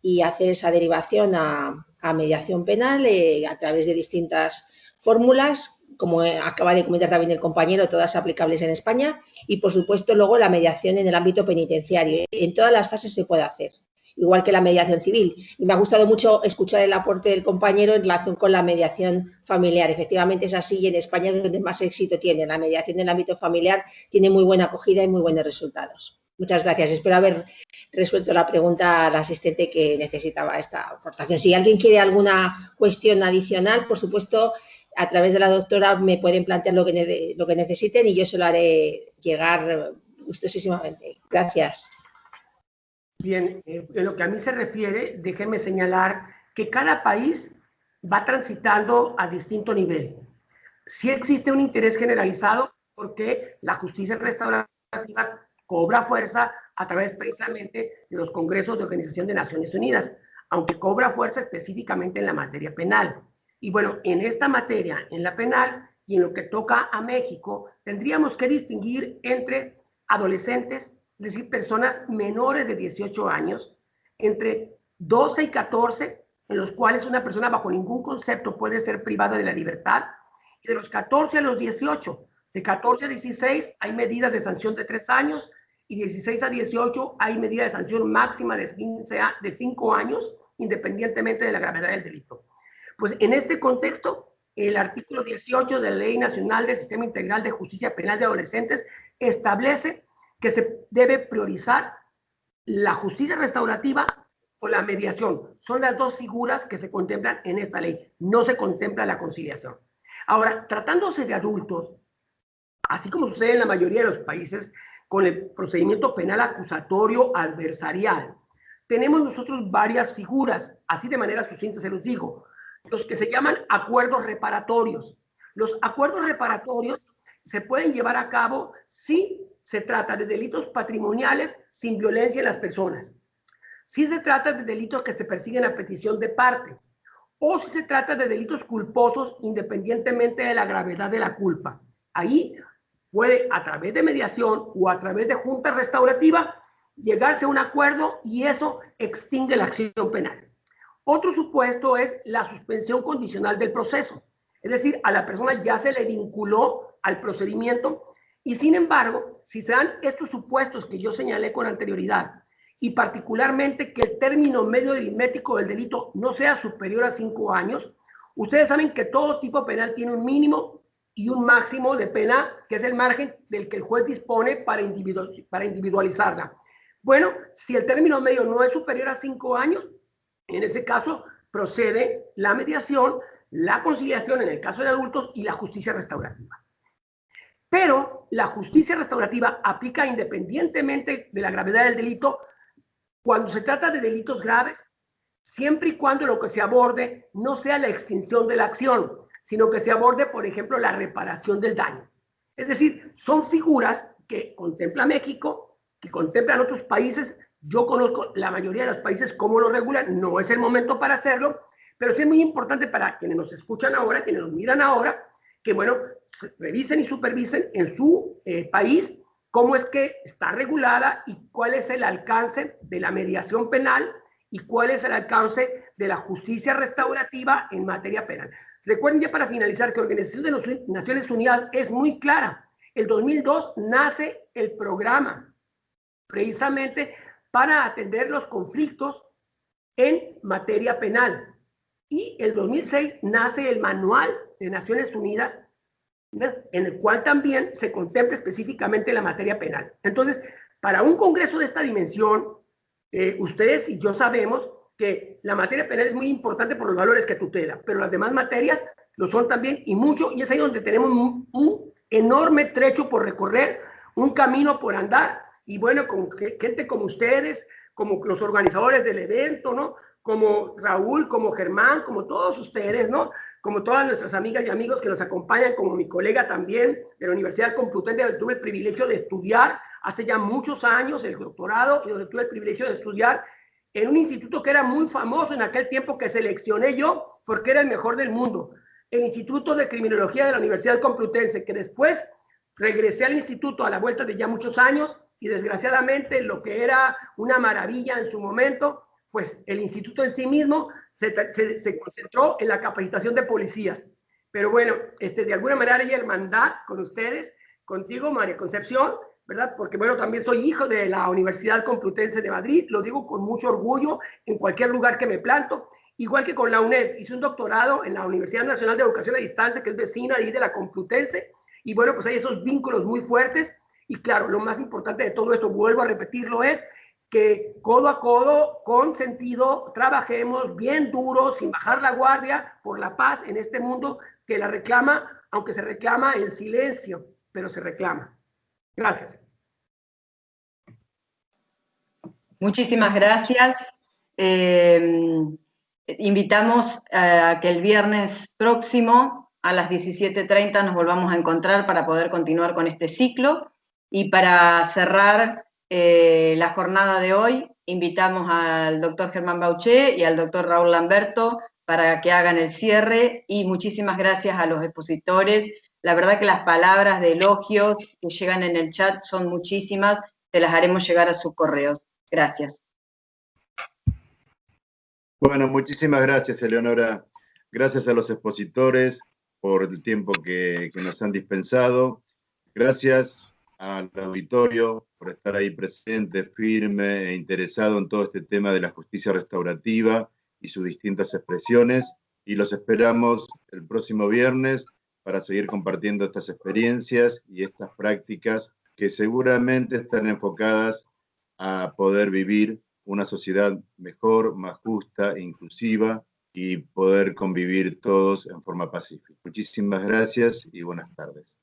y hacer esa derivación a mediación penal a través de distintas fórmulas, como acaba de comentar también el compañero, todas aplicables en España, y por supuesto luego la mediación en el ámbito penitenciario. En todas las fases se puede hacer, igual que la mediación civil. Y me ha gustado mucho escuchar el aporte del compañero en relación con la mediación familiar. Efectivamente es así, y en España es donde más éxito tiene. La mediación en el ámbito familiar tiene muy buena acogida y muy buenos resultados. Muchas gracias. Espero haber resuelto la pregunta al asistente que necesitaba esta aportación. Si alguien quiere alguna cuestión adicional, por supuesto, a través de la doctora me pueden plantear lo que necesiten y yo se lo haré llegar gustosísimamente. Gracias. Bien, en lo que a mí se refiere, déjenme señalar que cada país va transitando a distinto nivel. Sí existe un interés generalizado porque la justicia restaurativa cobra fuerza a través precisamente de los congresos de Organización de Naciones Unidas, aunque cobra fuerza específicamente en la materia penal. Y bueno, en esta materia, en la penal y en lo que toca a México, tendríamos que distinguir entre adolescentes, es decir, personas menores de 18 años, entre 12 y 14, en los cuales una persona bajo ningún concepto puede ser privada de la libertad, y de los 14 a los 18. De 14 a 16 hay medidas de sanción de 3 años, y 16 a 18 hay medida de sanción máxima de 5 años, independientemente de la gravedad del delito. Pues en este contexto, el artículo 18 de la Ley Nacional del Sistema Integral de Justicia Penal de Adolescentes establece que se debe priorizar la justicia restaurativa o la mediación. Son las dos figuras que se contemplan en esta ley. No se contempla la conciliación. Ahora, tratándose de adultos, así como sucede en la mayoría de los países con el procedimiento penal acusatorio adversarial, tenemos nosotros varias figuras, así de manera sucinta se los digo, los que se llaman acuerdos reparatorios. Los acuerdos reparatorios se pueden llevar a cabo si se trata de delitos patrimoniales sin violencia en las personas, si se trata de delitos que se persiguen a petición de parte, o si se trata de delitos culposos independientemente de la gravedad de la culpa. Ahí puede, a través de mediación o a través de junta restaurativa, llegarse a un acuerdo y eso extingue la acción penal. Otro supuesto es la suspensión condicional del proceso. Es decir, a la persona ya se le vinculó al procedimiento y, sin embargo, si se dan estos supuestos que yo señalé con anterioridad y particularmente que el término medio aritmético del delito no sea superior a 5 años, ustedes saben que todo tipo penal tiene un mínimo y un máximo de pena, que es el margen del que el juez dispone para individualizarla. Bueno, si el término medio no es superior a 5 años, en ese caso procede la mediación, la conciliación en el caso de adultos y la justicia restaurativa. Pero la justicia restaurativa aplica independientemente de la gravedad del delito cuando se trata de delitos graves, siempre y cuando lo que se aborde no sea la extinción de la acción. sino que se aborde, por ejemplo, la reparación del daño. Es decir, son figuras que contempla México, que contemplan otros países. Yo conozco la mayoría de los países cómo lo regulan, no es el momento para hacerlo, pero sí es muy importante para quienes nos escuchan ahora, quienes nos miran ahora, que bueno, revisen y supervisen en su país cómo es que está regulada y cuál es el alcance de la mediación penal y cuál es el alcance de la justicia restaurativa en materia penal. Recuerden ya para finalizar que la Organización de las Naciones Unidas es muy clara. El 2002 nace el programa precisamente para atender los conflictos en materia penal. Y el 2006 nace el Manual de Naciones Unidas, en el cual también se contempla específicamente la materia penal. Entonces, para un congreso de esta dimensión, ustedes y yo sabemos que la materia penal es muy importante por los valores que tutela, pero las demás materias lo son también y mucho, y es ahí donde tenemos un enorme trecho por recorrer, un camino por andar, y bueno, con gente como ustedes, como los organizadores del evento, ¿no? Como Raúl, como Germán, como todos ustedes, ¿no? Como todas nuestras amigas y amigos que nos acompañan, como mi colega también de la Universidad Complutense, donde tuve el privilegio de estudiar hace ya muchos años el doctorado, y donde tuve el privilegio de estudiar en un instituto que era muy famoso en aquel tiempo, que seleccioné yo porque era el mejor del mundo, el Instituto de Criminología de la Universidad Complutense, que después regresé al instituto a la vuelta de ya muchos años, y desgraciadamente lo que era una maravilla en su momento, pues el instituto en sí mismo se concentró en la capacitación de policías. Pero bueno, de alguna manera hay hermandad con ustedes, contigo, María Concepción, ¿verdad? Porque bueno, también soy hijo de la Universidad Complutense de Madrid, lo digo con mucho orgullo en cualquier lugar que me planto, igual que con la UNED. Hice un doctorado en la Universidad Nacional de Educación a Distancia, que es vecina ahí de la Complutense, y bueno, pues hay esos vínculos muy fuertes. Y claro, lo más importante de todo esto, vuelvo a repetirlo, es que codo a codo, con sentido, trabajemos bien duro, sin bajar la guardia, por la paz en este mundo que la reclama, aunque se reclama en silencio, pero se reclama. Gracias. Muchísimas gracias. Invitamos a que el viernes próximo a las 17:30 nos volvamos a encontrar para poder continuar con este ciclo. Y para cerrar la jornada de hoy, invitamos al doctor Germán Bauché y al doctor Raúl Lamberto para que hagan el cierre, y muchísimas gracias a los expositores. La verdad que las palabras de elogios que llegan en el chat son muchísimas, te las haremos llegar a sus correos. Gracias. Bueno, muchísimas gracias, Eleonora. Gracias a los expositores por el tiempo que nos han dispensado. Gracias al auditorio por estar ahí presente, firme e interesado en todo este tema de la justicia restaurativa y sus distintas expresiones. Y los esperamos el próximo viernes para seguir compartiendo estas experiencias y estas prácticas que seguramente están enfocadas a poder vivir una sociedad mejor, más justa, inclusiva, y poder convivir todos en forma pacífica. Muchísimas gracias y buenas tardes.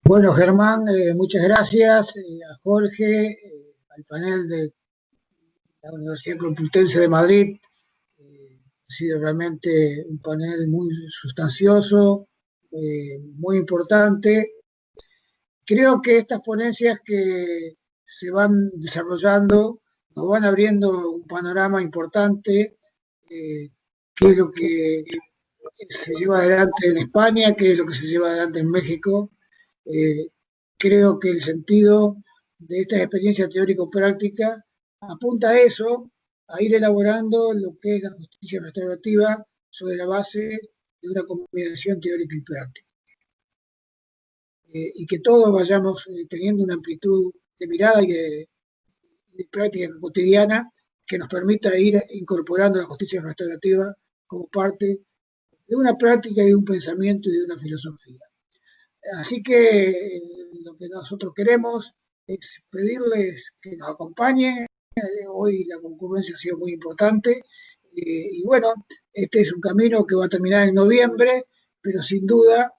Bueno, Germán, muchas gracias a Jorge, al panel de la Universidad Complutense de Madrid. Ha sido realmente un panel muy sustancioso, muy importante. Creo que estas ponencias que se van desarrollando nos van abriendo un panorama importante, qué es lo que se lleva adelante en España, qué es lo que se lleva adelante en México. Creo que el sentido de estas experiencias teórico-prácticas apunta a eso, a ir elaborando lo que es la justicia restaurativa sobre la base de una combinación teórica y práctica. Y que todos vayamos teniendo una amplitud de mirada y de práctica cotidiana que nos permita ir incorporando la justicia restaurativa como parte de una práctica y de un pensamiento y de una filosofía. Así que lo que nosotros queremos es pedirles que nos acompañen. Hoy la concurrencia ha sido muy importante, y bueno, este es un camino que va a terminar en noviembre, pero sin duda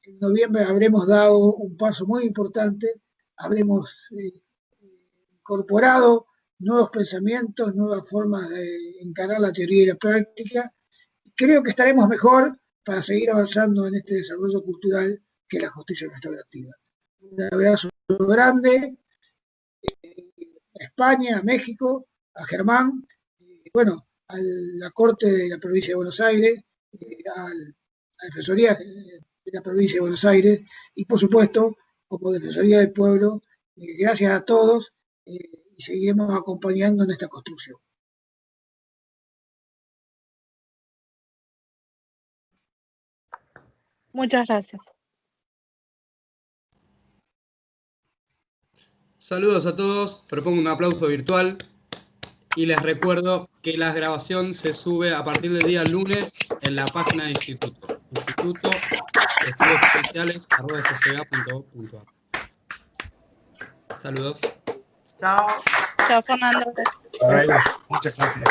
en noviembre habremos dado un paso muy importante, habremos incorporado nuevos pensamientos, nuevas formas de encarar la teoría y la práctica. Creo que estaremos mejor para seguir avanzando en este desarrollo cultural que es la justicia restaurativa. Un abrazo grande a España, a México, a Germán, bueno, a la Corte de la Provincia de Buenos Aires, a la Defensoría de la Provincia de Buenos Aires y, por supuesto, como Defensoría del Pueblo, gracias a todos y seguiremos acompañando en esta construcción. Muchas gracias. Saludos a todos, propongo un aplauso virtual y les recuerdo que la grabación se sube a partir del día lunes en la página del Instituto, estudiosespeciales@ssba.gov.ar. Saludos. Chao. Chao, Fernando. Muchas gracias.